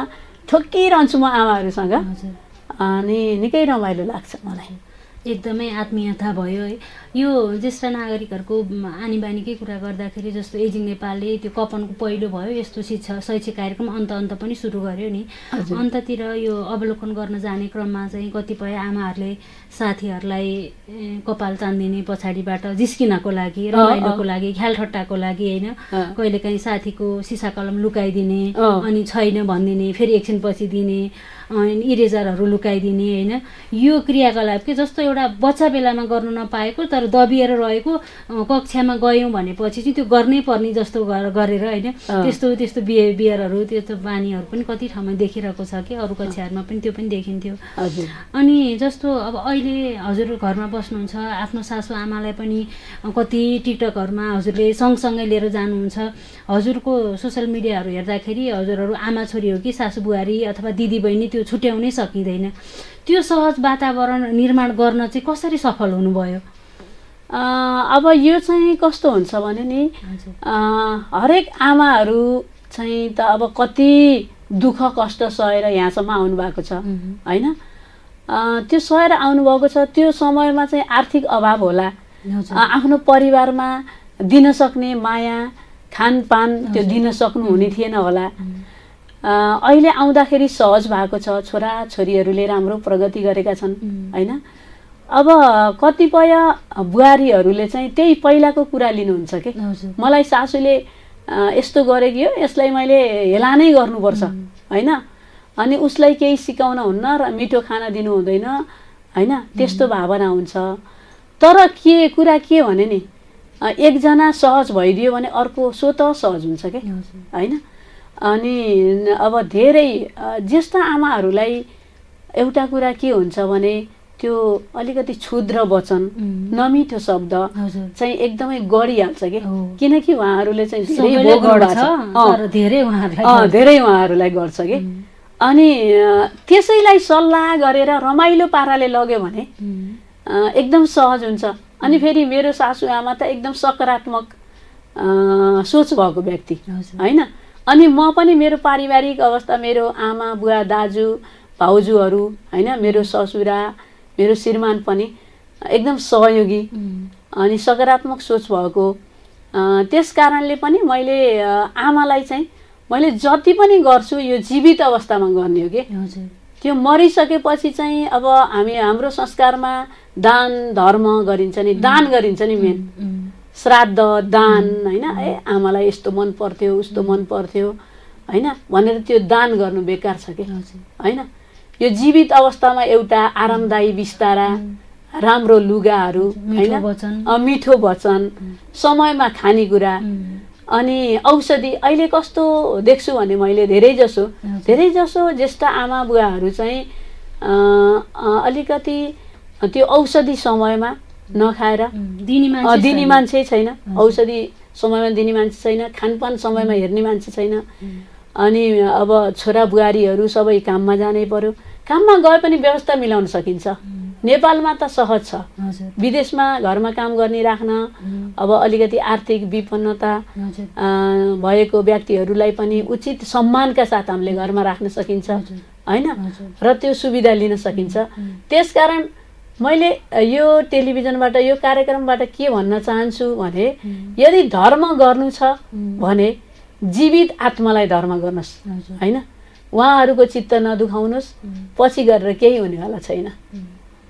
ठोकिरहन्छु म आमाहरूसँग, अनि निकै रमाइलो लाग्छ मलाई। एकदमै आत्मीयता भयो है। यो ज्येष्ठ नागरिकहरूको आनी बानीकै कुरा गर्दाखेरि जस्तो एजिङ नेपालले त्यो कपनको पहिलो भयो यस्तो शैक्षिक कार्यक्रम अन्त पनि सुरु गर्यो नि। अन्ततिर यो अवलोकन गर्न जाने क्रममा चाहिँ कतिपय आमाहरूले साथीहरूलाई कपाल तान्दिने, पछाडिबाट जिस्किनको लागि, रमाइलोको लागि, ख्यालठट्टाको लागि होइन, कहिलेकाहीँ साथीको सिसा कलम लुकाइदिने, अनि छैन भनिदिने, फेरि एकछिनपछि दिने, इरेजरहरू लुकाइदिने होइन, यो क्रियाकलाप के जस्तो एउटा बच्चा बेलामा गर्नु नपाएको तर दबिएर रहेको, कक्षामा गयौँ भनेपछि चाहिँ त्यो गर्नै पर्ने जस्तो गरेर होइन, त्यस्तो बिहेभियरहरू, त्यस्तो बानीहरू पनि कति ठाउँमा देखिरहेको छ कि अरू कक्षाहरूमा पनि त्यो पनि देखिन्थ्यो। अनि जस्तो अब अहिले हजुर घरमा बस्नुहुन्छ, आफ्नो सासु आमालाई पनि कति टिकटकहरूमा हजुरले सँगसँगै लिएर जानुहुन्छ, हजुरको सोसियल मिडियाहरू हेर्दाखेरि हजुरहरू आमा छोरी हो कि सासू बुहारी अथवा दिदी बहिनी त्यो छुट्याउनै सकिँदैन। त्यो सहज वातावरण निर्माण गर्न चाहिँ कसरी सफल हुनुभयो? अब यो चाहिँ कस्तो हुन्छ भने नि हरेक आमाहरू चाहिँ त अब कति दुःख कष्ट सहेर यहाँसम्म आउनुभएको छ होइन। त्यो सहेर आउनुभएको छ, त्यो समयमा चाहिँ आर्थिक अभाव होला, आफ्नो परिवारमा दिन सक्ने माया खानपान त्यो दिन सक्नु हुने थिएन होला। अहिले आउँदाखेरि सहज भएको छ, छोरा छोरीहरूले राम्रो प्रगति गरेका छन् होइन। अब कतिपय बुहारीहरूले चाहिँ त्यही पहिलाको कुरा लिनुहुन्छ कि मलाई सासूले यस्तो गरेकी हो, यसलाई मैले हेला नै गर्नुपर्छ होइन, अनि उसलाई केही सिकाउन हुन्न र मिठो खाना दिनु हुँदैन होइन, त्यस्तो भावना हुन्छ। तर कुरा के भने नि एकजना सहज भइदियो भने अर्को स्वतः सहज हुन्छ कि होइन। अनि अब धेरै ज्येष्ठ आमाहरूलाई एउटा कुरा के हुन्छ भने त्यो अलिकति क्षुद्र वचन नमिठो शब्द चाहिँ एकदमै गढिहाल्छ कि, किनकि उहाँहरूले चाहिँ धेरै उहाँहरूलाई गर्छ कि। अनि त्यसैलाई सल्लाह गरेर रमाइलो पाराले लग्यो भने एकदम सहज हुन्छ। अनि फेरि मेरो सासू आमा त एकदम सकारात्मक सोच भएको व्यक्ति होइन। अनि म पनि मेरो पारिवारिक अवस्था, मेरो आमा बुवा दाजु भाउजूहरू होइन, मेरो ससुरा मेरो श्रीमान पनि एकदम सहयोगी अनि सकारात्मक सोच भएको। त्यस कारणले पनि मैले आमालाई चाहिँ मैले जति पनि गर्छु यो जीवित अवस्थामा गर्ने हो कि। त्यो मरिसकेपछि चाहिँ अब हाम्रो संस्कारमा दान धर्म गरिन्छ नि, दान गरिन्छ नि, मेन श्राद्ध दान होइन। आमालाई यस्तो मन पर्थ्यो उस्तो मन पर्थ्यो होइन भनेर त्यो दान गर्नु बेकार छ कि होइन। यो जीवित अवस्थामा एउटा आरामदायी बिस्तारा, राम्रो लुगाहरू होइन, मिठो वचन, समयमा खानेकुरा अनि औषधि। अहिले कस्तो देख्छु भने मैले धेरै जसो ज्येष्ठ आमा बुवाहरू चाहिँ अलिकति त्यो औषधि समयमा नखाएर दिने मान्छे छैन, औषधि समयमा दिने मान्छे छैन, खानपान समयमा हेर्ने मान्छे छैन। अनि अब छोरा बुहारीहरू सबै काममा जानै पर्यो, काममा गए पनि व्यवस्था मिलाउन सकिन्छ। नेपालमा त सहज छ, विदेशमा घरमा काम गर्ने राख्न अब अलिकति आर्थिक विपन्नता भएको व्यक्तिहरूलाई पनि उचित सम्मानका साथ हामीले घरमा राख्न सकिन्छ होइन, र त्यो सुविधा लिन सकिन्छ। त्यसकारण मैले यो टेलिभिजनबाट यो कार्यक्रमबाट के भन्न चाहन्छु भने यदि धर्म गर्नु छ भने जीवित आत्मालाई धर्म गर्नुहोस् होइन। उहाँहरूको चित्त नदुखाउनुहोस्, पछि गरेर केही हुनेवाला छैन।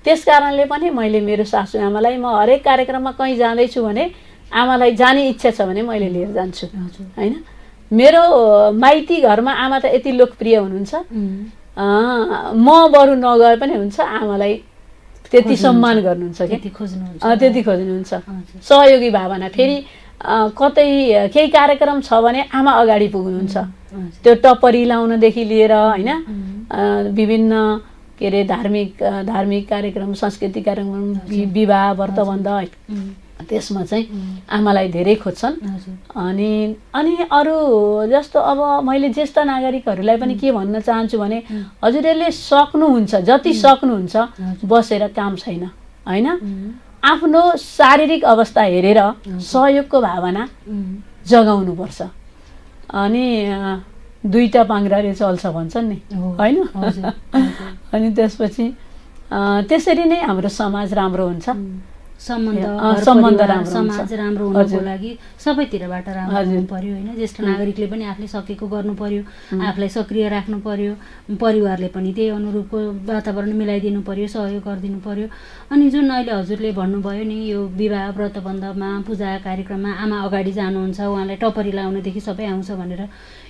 त्यस कारणले पनि मैले मेरो सासू आमालाई म हरेक कार्यक्रममा कहीँ जाँदैछु भने आमालाई जाने इच्छा छ भने मैले लिएर जान्छु होइन। मेरो माइती घरमा आमा त यति लोकप्रिय हुनुहुन्छ, म बरु नगए पनि हुन्छ, आमालाई त्यति सम्मान गर्नुहुन्छ कि त्यति खोज्नुहुन्छ। सहयोगी भावना। फेरि कतै केही कार्यक्रम छ भने आमा अगाडि पुग्नुहुन्छ, त्यो टप्परी लाउनदेखि लिएर होइन, विभिन्न के अरे धार्मिक कार्यक्रम, सांस्कृतिक कार्यक्रम, विवाह व्रतबन्ध त्यसमा चाहिँ आमालाई धेरै खोज्छन्। अनि अरू जस्तो अब मैले ज्येष्ठ नागरिकहरूलाई पनि के भन्न चाहन्छु भने हजुरहरूले सक्नुहुन्छ, जति सक्नुहुन्छ बसेर काम छैन होइन। आफ्नो शारीरिक अवस्था हेरेर सहयोगको भावना जगाउनुपर्छ। अनि दुईटा पाङ्ग्राले चल्छ भन्छन् नि होइन। अनि त्यसपछि त्यसरी नै हाम्रो समाज राम्रो हुन्छ, सम्बन्ध राम्रो, समाज राम्रो हुनको लागि सबैतिरबाट राम्रो हुनु पर्यो होइन। ज्येष्ठ नागरिकले पनि आफूले सकेको गर्नु पर्यो, आफूलाई सक्रिय राख्नु पर्यो, परिवारले पनि त्यही अनुरूपको वातावरण मिलाइदिनु पर्यो, सहयोग गरिदिनु पर्यो। अनि जुन अहिले हजुरले भन्नुभयो नि यो विवाह व्रतबन्धमा पूजा कार्यक्रममा आमा अगाडि जानुहुन्छ, उहाँलाई टपरी लाउनदेखि सबै आउँछ भनेर,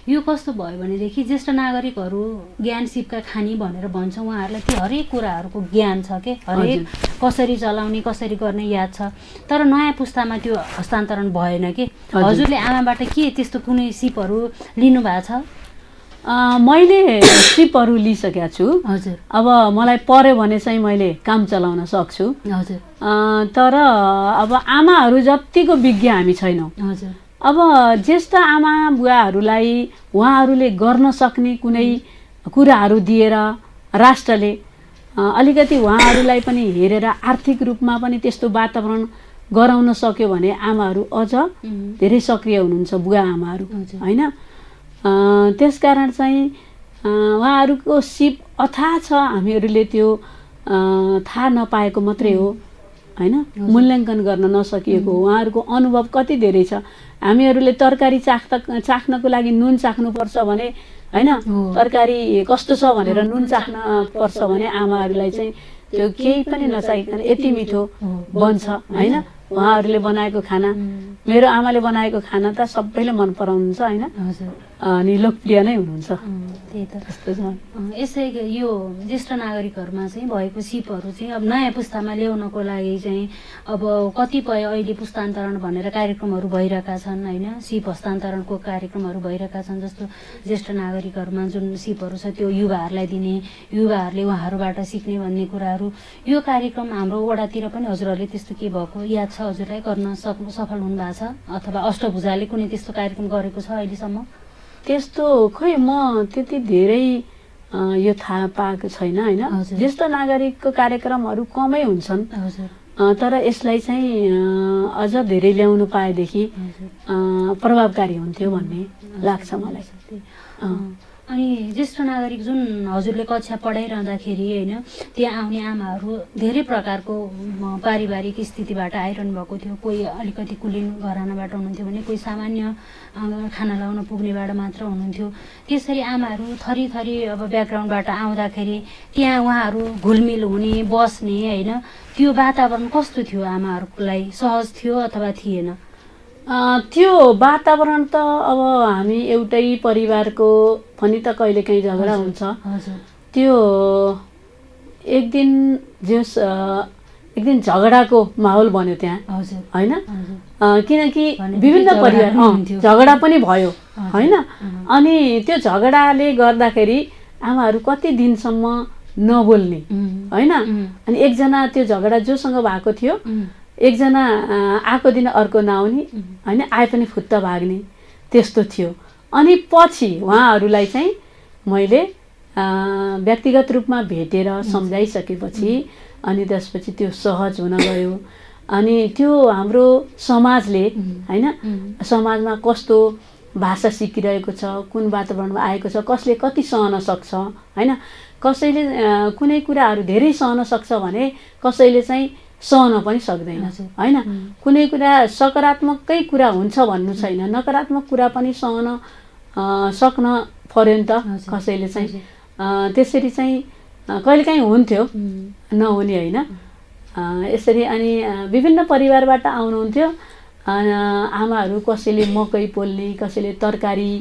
यो कस्तो भयो भनेदेखि ज्येष्ठ नागरिकहरू ज्ञान सिपका खानी भनेर भन्छ, उहाँहरूलाई त्यो हरेक कुराहरूको ज्ञान छ के, हरेक कसरी चलाउने कसरी गर्ने याद छ। तर नयाँ पुस्तामा त्यो हस्तान्तरण भएन कि। हजुरले आमाबाट के त्यस्तो कुनै सिपहरू लिनुभएको छ? मैले सिपहरू लिइसकेको छु हजुर। अब मलाई पर्यो भने चाहिँ मैले काम चलाउन सक्छु हजुर। तर अब आमाहरू जतिको विज्ञ हामी छैनौँ हजुर। अब ज्येष्ठ आमा बुवाहरूलाई उहाँहरूले गर्न सक्ने कुनै कुराहरू दिएर राष्ट्रले अलिकति उहाँहरूलाई पनि हेरेर आर्थिक रूपमा पनि त्यस्तो वातावरण गराउन सक्यो भने आमाहरू अझ धेरै सक्रिय हुनुहुन्छ, बुवा आमाहरू होइन। त्यसकारण चाहिँ उहाँहरूको सिप अथाह छ, हामीहरूले त्यो थाहा नपाएको मात्रै हो होइन, मूल्याङ्कन गर्न नसकिएको। उहाँहरूको अनुभव कति धेरै छ। हामीहरूले तरकारी चाख्नको लागि नुन चाख्नुपर्छ भने होइन, तरकारी कस्तो छ भनेर नुन चाख्न पर्छ भने आमाहरूलाई चाहिँ त्यो केही पनि नचाहिकन यति मिठो बन्छ होइन। उहाँहरूले बनाएको खाना, मेरो आमाले बनाएको खाना त सबैले मन पराउनुहुन्छ होइन, अनि लोकप्रिय नै हुनुहुन्छ। त्यही त यसै यो ज्येष्ठ नागरिकहरूमा चाहिँ भएको सिपहरू चाहिँ अब नयाँ पुस्तामा ल्याउनको लागि चाहिँ अब कतिपय अहिले पुस्तान्तरण भनेर कार्यक्रमहरू भइरहेका छन् होइन, सिप हस्तान्तरणको कार्यक्रमहरू भइरहेका छन्। जस्तो ज्येष्ठ नागरिकहरूमा जुन सिपहरू छ त्यो युवाहरूलाई दिने, युवाहरूले उहाँहरूबाट सिक्ने भन्ने कुराहरू, यो कार्यक्रम हाम्रो वडातिर पनि हजुरहरूले त्यस्तो के भएको याद छ हजुरलाई, गर्न सफल हुनुभएको छ अथवा अष्टभुजाले कुनै त्यस्तो कार्यक्रम गरेको छ अहिलेसम्म? त्यस्तो खोइ म त्यति धेरै यो थाहा पाएको छैन होइन। ज्येष्ठ नागरिकको कार्यक्रमहरू कमै हुन्छन्, तर यसलाई चाहिँ अझ धेरै ल्याउनु पाएदेखि प्रभावकारी हुन्थ्यो भन्ने लाग्छ मलाई। अनि ज्येष्ठ नागरिक जुन हजुरले कक्षा पढाइरहँदाखेरि होइन, त्यहाँ आउने आमाहरू धेरै प्रकारको पारिवारिक स्थितिबाट आइरहनु भएको थियो। कोही अलिकति कुलीन घरानाबाट हुनुहुन्थ्यो भने कोही सामान्य खाना लाउन पुग्नेबाट मात्र हुनुहुन्थ्यो। त्यसरी आमाहरू थरी अब ब्याकग्राउन्डबाट आउँदाखेरि त्यहाँ उहाँहरू घुलमिल हुने, बस्ने होइन, त्यो वातावरण कस्तो थियो? आमाहरूलाई सहज थियो अथवा थिएन? त्यो वातावरण त अब हामी एउटै परिवारको पनि त कहिलेकाहीँ झगडा हुन्छ। त्यो एक दिन झगडाको माहौल बन्यो त्यहाँ होइन, किनकि विभिन्न परिवार झगडा पनि भयो होइन। अनि त्यो झगडाले गर्दाखेरि आमाहरू कति दिनसम्म नबोल्ने होइन। अनि एकजना त्यो झगडा जोसँग भएको थियो, एकजना आएको दिन अर्को नआउने होइन, आए पनि फुत्त भाग्ने त्यस्तो थियो। अनि पछि उहाँहरूलाई चाहिँ मैले व्यक्तिगत रूपमा भेटेर सम्झाइसकेपछि अनि त्यसपछि त्यो सहज हुन गयो। अनि त्यो हाम्रो समाजले होइन, समाजमा कस्तो भाषा सिकिरहेको छ, कुन वातावरणमा आएको छ, कसले कति सहन सक्छ होइन। कसैले कुनै कुराहरू धेरै सहन सक्छ भने कसैले चाहिँ सहन पनि सक्दैन होइन। कुनै कुरा सकारात्मकै कुरा हुन्छ भन्नु छैन, नकारात्मक कुरा पनि सहन सक्न पर्यो नि त कसैले चाहिँ। त्यसरी चाहिँ कहिलेकाहीँ हुन्थ्यो, नहुने होइन यसरी। अनि विभिन्न परिवारबाट आउनुहुन्थ्यो आमाहरू, कसैले मकै पोल्ने, कसैले तरकारी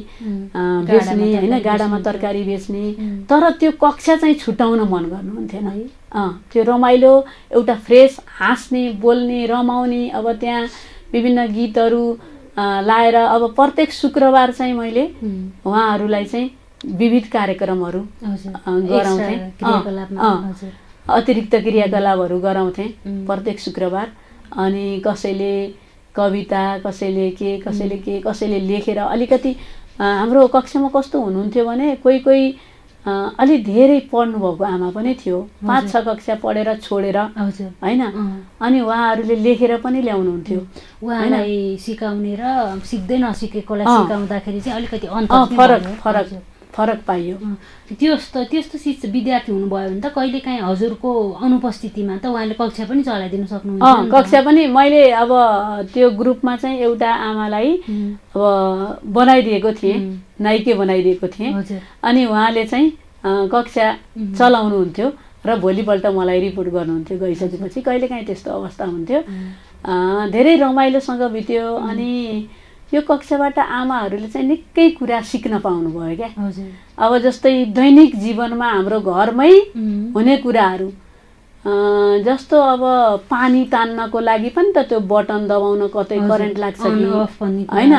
बेच्ने होइन, गाडामा तरकारी बेच्ने। तर त्यो कक्षा चाहिँ छुटाउन मन गर्नुहुन्थेन। त्यो रमाइलो एउटा फ्रेस हाँस्ने, बोल्ने, रमाउने, अब त्यहाँ विभिन्न गीतहरू लाएर अब प्रत्येक शुक्रबार चाहिँ मैले उहाँहरूलाई चाहिँ विविध कार्यक्रमहरू गराउँथेँ, अतिरिक्त क्रियाकलापहरू गराउँथेँ प्रत्येक शुक्रबार। अनि कसैले कविता, कसैले के कसैले लेखेर अलिकति हाम्रो कक्षामा कस्तो हुनुहुन्थ्यो भने कोही अलि धेरै पढ्नुभएको आमा पनि थियो, 5-6 कक्षा पढेर छोडेर होइन। अनि उहाँहरूले लेखेर पनि ल्याउनुहुन्थ्यो। उहाँलाई सिकाउने र सिक्दै नसिकेकोलाई सिकाउँदाखेरि चाहिँ अलिकति फरक पाइयो। त्यस्तो विद्यार्थी हुनुभयो भने त कहिलेकाहीँ हजुरको अनुपस्थितिमा त उहाँले कक्षा पनि चलाइदिनु सक्नुहुन्छ। कक्षा पनि मैले अब त्यो ग्रुपमा चाहिँ एउटा आमालाई अब बनाइदिएको थिएँ, नाइके बनाइदिएको थिएँ। अनि उहाँले चाहिँ कक्षा चलाउनुहुन्थ्यो र भोलिपल्ट मलाई रिपोर्ट गर्नुहुन्थ्यो गइसकेपछि। कहिलेकाहीँ त्यस्तो अवस्था हुन्थ्यो, धेरै रमाइलोसँग बित्यो। अनि यो कक्षाबाट आमाहरूले चाहिँ निकै कुरा सिक्न पाउनुभयो क्या। अब जस्तै दैनिक जीवनमा हाम्रो घरमै हुने कुराहरू, जस्तो अब पानी तान्नको लागि पनि त त्यो बटन दबाउन कतै करेन्ट लाग्छ कि होइन,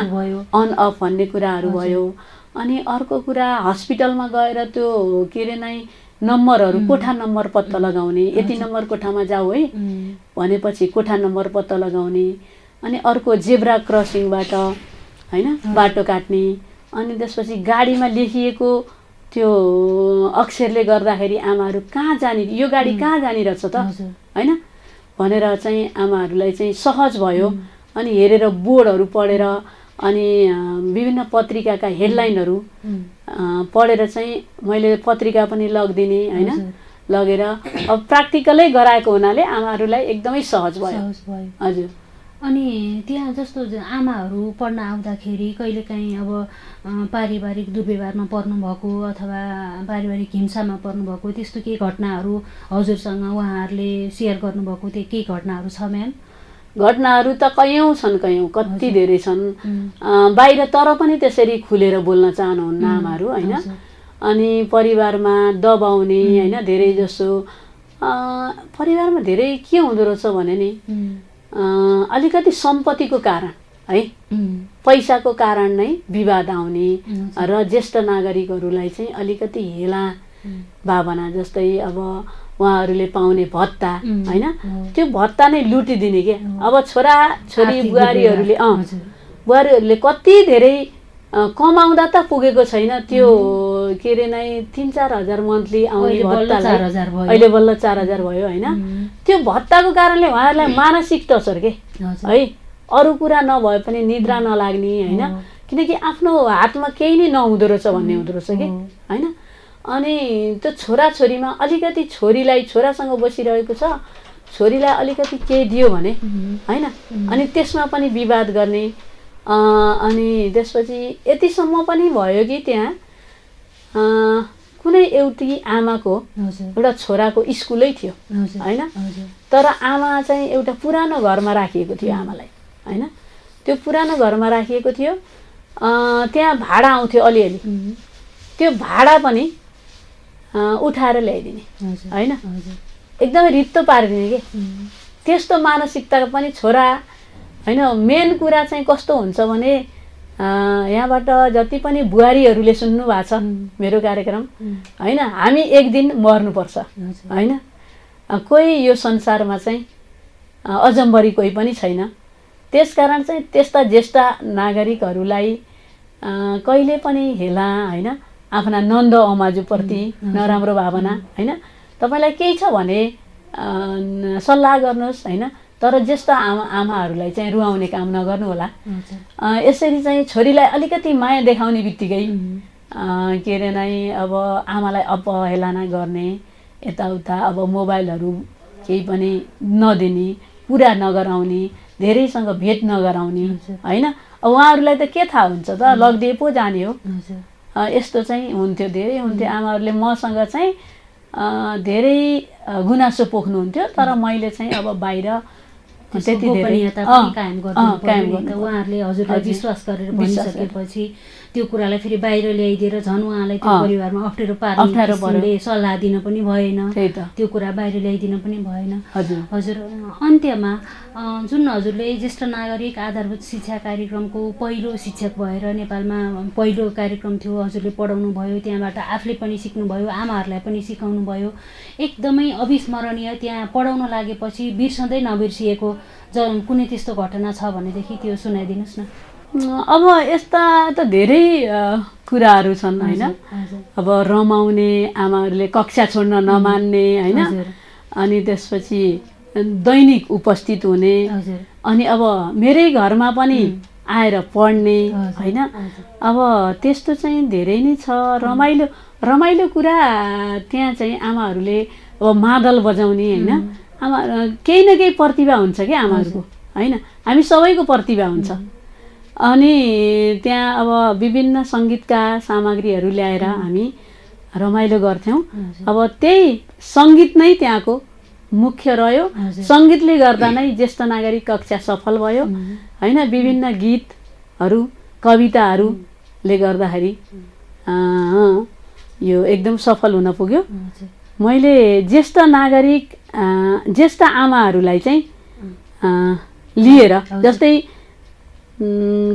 अन अफ भन्ने कुराहरू भयो। अनि अर्को कुरा हस्पिटलमा गएर त्यो के अरे नै नम्बरहरू, कोठा नम्बर पत्ता लगाउने, यति नम्बर कोठामा जाऊ है भनेपछि कोठा नम्बर पत्ता लगाउने। अनि अर्को जेब्रा क्रसिङबाट होइन, बाटो काट्ने, अनि त्यसपछि गाडीमा लेखिएको त्यो अक्षरले गर्दाखेरि आमाहरू कहाँ जाने, यो गाडी कहाँ जाने रहेछ त होइन भनेर चाहिँ आमाहरूलाई चाहिँ सहज भयो। अनि हेरेर बोर्डहरू पढेर अनि विभिन्न पत्रिकाका हेडलाइनहरू पढेर चाहिँ मैले पत्रिका पनि लगिदिने होइन, लगेर अब प्र्याक्टिकलै गराएको हुनाले आमाहरूलाई एकदमै सहज भयो। हजुर। अनि त्यहाँ जस्तो आमाहरू पढ्न आउँदाखेरि कहिलेकाहीँ अब पारिवारिक दुर्व्यवहारमा पर्नुभएको अथवा पारिवारिक हिंसामा पर्नुभएको त्यस्तो केही घटनाहरू हजुरसँग उहाँहरूले सेयर गर्नुभएको त्यो केही घटनाहरू छ म्याम? घटनाहरू त कैयौँ छन्, कैयौँ कति धेरै छन् बाहिर, तर पनि त्यसरी खुलेर बोल्न चाहनुहुन्न आमाहरू होइन। अनि परिवारमा दबाउने होइन, धेरै जसो परिवारमा धेरै के हुँदो रहेछ भने नि अलिकति सम्पत्तिको कारण है, पैसाको कारण नै विवाद आउने र ज्येष्ठ नागरिकहरूलाई चाहिँ अलिकति हेला भावना, जस्तै अब उहाँहरूले पाउने भत्ता होइन, त्यो भत्ता नै लुटिदिने के। अब छोरा छोरी बुहारीहरूले कति धेरै कमाउँदा त पुगेको छैन त्यो के अरे नै 3-4 हजार मन्थली आउने भत्तालाई अहिले बल्ल 4,000 भयो होइन। त्यो भत्ताको कारणले उहाँहरूलाई मानसिक टर्चर के है, अरू कुरा नभए पनि निद्रा नलाग्ने होइन, किनकि आफ्नो हातमा केही नै नहुँदो रहेछ भन्ने हुँदो रहेछ कि होइन। अनि त्यो छोराछोरीमा अलिकति छोरीलाई, छोरासँग बसिरहेको छ, छोरीलाई अलिकति केही दियो भने होइन, अनि त्यसमा पनि विवाद गर्ने। अनि त्यसपछि यतिसम्म पनि भयो कि त्यहाँ कुनै एउटी आमाको एउटा छोराको स्कुलै थियो होइन, तर आमा चाहिँ एउटा पुरानो घरमा राखिएको थियो आमालाई होइन। त्यो पुरानो घरमा राखिएको थियो, त्यहाँ भाडा आउँथ्यो अलिअलि, त्यो भाडा पनि उठाएर ल्याइदिने होइन, एकदमै रित्तो पारिदिने कि। त्यस्तो मानसिकता पनि छोरा होइन। मेन कुरा चाहिँ कस्तो हुन्छ भने यहाँबाट जति पनि बुहारीहरूले सुन्नु भएको छ मेरो कार्यक्रम होइन, हामी एक दिन मर्नुपर्छ होइन। कोही यो संसारमा चाहिँ अजम्बरी कोही पनि छैन। त्यसकारण चाहिँ त्यस्ता ज्येष्ठ नागरिकहरूलाई कहिले पनि हेला होइन, आफ्ना नन्द अमाजुप्रति नराम्रो भावना होइन। तपाईँलाई केही छ भने सल्लाह गर्नुहोस् होइन, तर ज्येष्ठ आमाहरूलाई चाहिँ रुवाउने काम नगर्नु होला। यसरी चाहिँ छोरीलाई अलिकति माया देखाउने बित्तिकै के अरे नै अब आमालाई अपहेलना गर्ने, यताउता अब मोबाइलहरू केही पनि नदिने, कुरा नगराउने, धेरैसँग भेट नगराउने होइन। अब उहाँहरूलाई त के थाहा हुन्छ त, लगिदिए पो जाने हो। यस्तो चाहिँ हुन्थ्यो, धेरै हुन्थ्यो। आमाहरूले मसँग चाहिँ धेरै गुनासो पोख्नुहुन्थ्यो, तर मैले चाहिँ अब बाहिर त्यति गोपनीयता पनि कायम गर्नु, उहाँहरूले हजुरलाई विश्वास गरेर भनिसकेपछि त्यो कुरालाई फेरि बाहिर ल्याइदिएर झन् उहाँलाई त्यो परिवारमा अप्ठ्यारो पार्ने सल्लाह दिन पनि भएन, त्यो कुरा बाहिर ल्याइदिन पनि भएन। हजुर अन्त्यमा जुन हजुरले ज्येष्ठ नागरिक आधारभूत शिक्षा कार्यक्रमको पहिलो शिक्षक भएर नेपालमा पहिलो कार्यक्रम थियो, हजुरले पढाउनु भयो, त्यहाँबाट आफूले पनि सिक्नुभयो, आमाहरूलाई पनि सिकाउनु भयो, एकदमै अविस्मरणीय। त्यहाँ पढाउन लागेपछि बिर्सँदै नबिर्सिएको कुनै त्यस्तो घटना छ भनेदेखि त्यो सुनाइदिनुहोस् न। अब यस्ता त धेरै कुराहरू छन् होइन। अब रमाउने, आमाहरूले कक्षा छोड्न नमान्ने होइन, अनि त्यसपछि दैनिक उपस्थित हुने, अनि अब मेरै घरमा पनि आएर पढ्ने होइन। अब त्यस्तो चाहिँ धेरै नै छ। रमाइलो कुरा त्यहाँ चाहिँ आमाहरूले अब मादल बजाउने होइन, आमा केही न केही प्रतिभा हुन्छ कि आमाहरूको होइन, हामी सबैको प्रतिभा हुन्छ। अनि त्यहाँ अब विभिन्न सङ्गीतका सामग्रीहरू ल्याएर हामी रमाइलो गर्थ्यौँ। अब त्यही सङ्गीत नै त्यहाँको मुख्य रह्यो। सङ्गीतले गर्दा नै ज्येष्ठ नागरिक कक्षा सफल भयो होइन। विभिन्न गीतहरू, कविताहरूले गर्दाखेरि यो एकदम सफल हुन पुग्यो। मैले ज्येष्ठ नागरिक, ज्येष्ठ आमाहरूलाई चाहिँ लिएर, जस्तै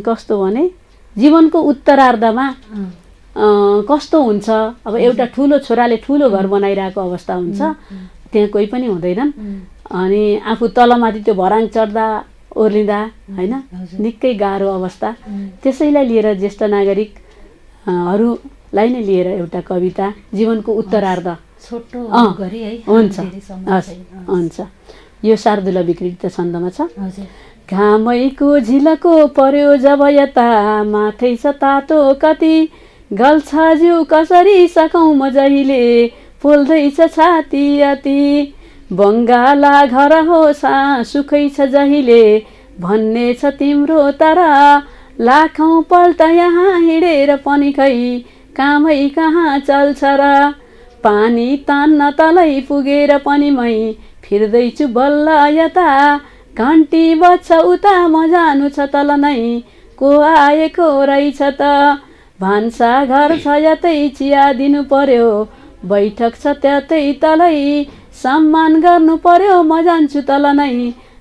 कस्तो भने जीवनको उत्तरार्धमा कस्तो हुन्छ, अब एउटा ठुलो छोराले ठुलो घर बनाइरहेको अवस्था हुन्छ, त्यहाँ कोही पनि हुँदैनन्, अनि आफू तलमाथि त्यो भराङ चढ्दा ओर्लिँदा होइन निकै गाह्रो अवस्था, त्यसैलाई लिएर ज्येष्ठ नागरिकहरूलाई नै लिएर एउटा कविता जीवनको उत्तरार्ध छोटो गरी है। हुन्छ हुन्छ। यो शार्दूल विकृत छन्दमा छ। घामैको झिलको पर्यो जब यता माथै छ तातो कति, गल्छ जिउ कसरी सकौँ म जहिले पोल्दैछ छाती अति, बङ्गाला घर हो सुखै छ जहिले भन्ने छ तिम्रो, तर लाखौँ पल्ट यहाँ हिँडेर पनि खै कामै कहाँ चल्छ र, पानी तान्न तलै पुगेर पनि मै फिर्दैछु बल्ल यता, घन्टी बज्छ उता म जानु छ तल नै को आएको रहेछ त, भान्सा घर छ यतै चिया दिनु पर्यो बैठक छ त्यतै तलै, सम्मान गर्नु पर्यो म जान्छु तल नै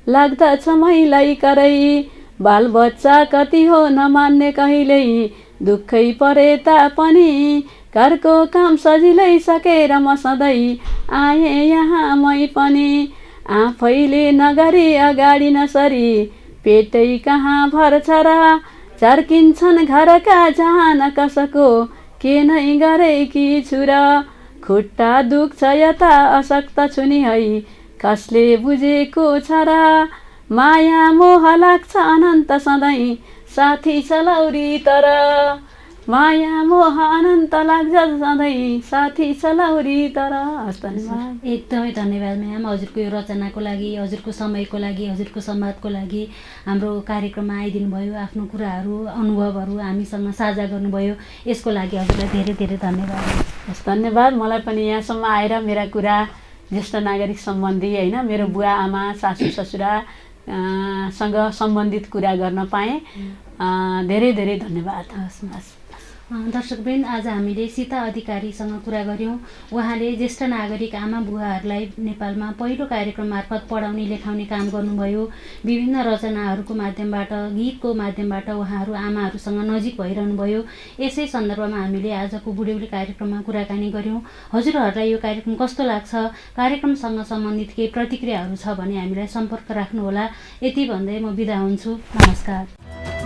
लाग्दछ मैलाई करै, बालबच्चा कति हो नमान्ने कहिल्यै दुःखै परे तापनि, घरको काम सजिलै सकेर म सधैँ आएँ यहाँ मै पनि, आफैले नगरी अगाडि नसरी पेटै कहाँ भर्छ र, झर्किन्छन् घरका जहाँ कसको के नै गरेकी छु र, खुट्टा दुख्छ यता अशक्त छु नि है कसले बुझेको छ र, माया मोह लाग्छ अनन्त सधैँ साथी छ लौरी, तर माया मोह अनन्त लाग्छ सधैँ साथी छ लौरी तर। एकदमै धन्यवाद म्याम, हजुरको यो रचनाको लागि, हजुरको समयको लागि, हजुरको संवादको लागि, हाम्रो कार्यक्रममा आइदिनु भयो, आफ्नो कुराहरू अनुभवहरू हामीसँग साझा गर्नुभयो, यसको लागि हजुरलाई धेरै धेरै धन्यवाद। हस् धन्यवाद। मलाई पनि यहाँसम्म आएर मेरा कुरा ज्येष्ठ नागरिक सम्बन्धी होइन मेरो बुवा आमा सासू ससुरा सँग सम्बन्धित कुरा गर्न पाएँ, धेरै धेरै धन्यवाद। हस्। दर्शकवृन्द, आज हामीले सीता अधिकारीसँग कुरा गऱ्यौँ। उहाँले ज्येष्ठ नागरिक आमा बुवाहरूलाई नेपालमा पहिलो कार्यक्रम मार्फत पढाउने लेखाउने काम गर्नुभयो। विभिन्न रचनाहरूको माध्यमबाट, गीतको माध्यमबाट उहाँहरू आमाहरूसँग नजिक भइरहनुभयो। यसै सन्दर्भमा हामीले आजको बुढ्यौली कार्यक्रममा कुराकानी गऱ्यौँ। हजुरहरूलाई यो कार्यक्रम कस्तो लाग्छ, कार्यक्रमसँग सम्बन्धित केही प्रतिक्रियाहरू छ भने हामीलाई सम्पर्क राख्नुहोला। यति भन्दै म बिदा हुन्छु। नमस्कार।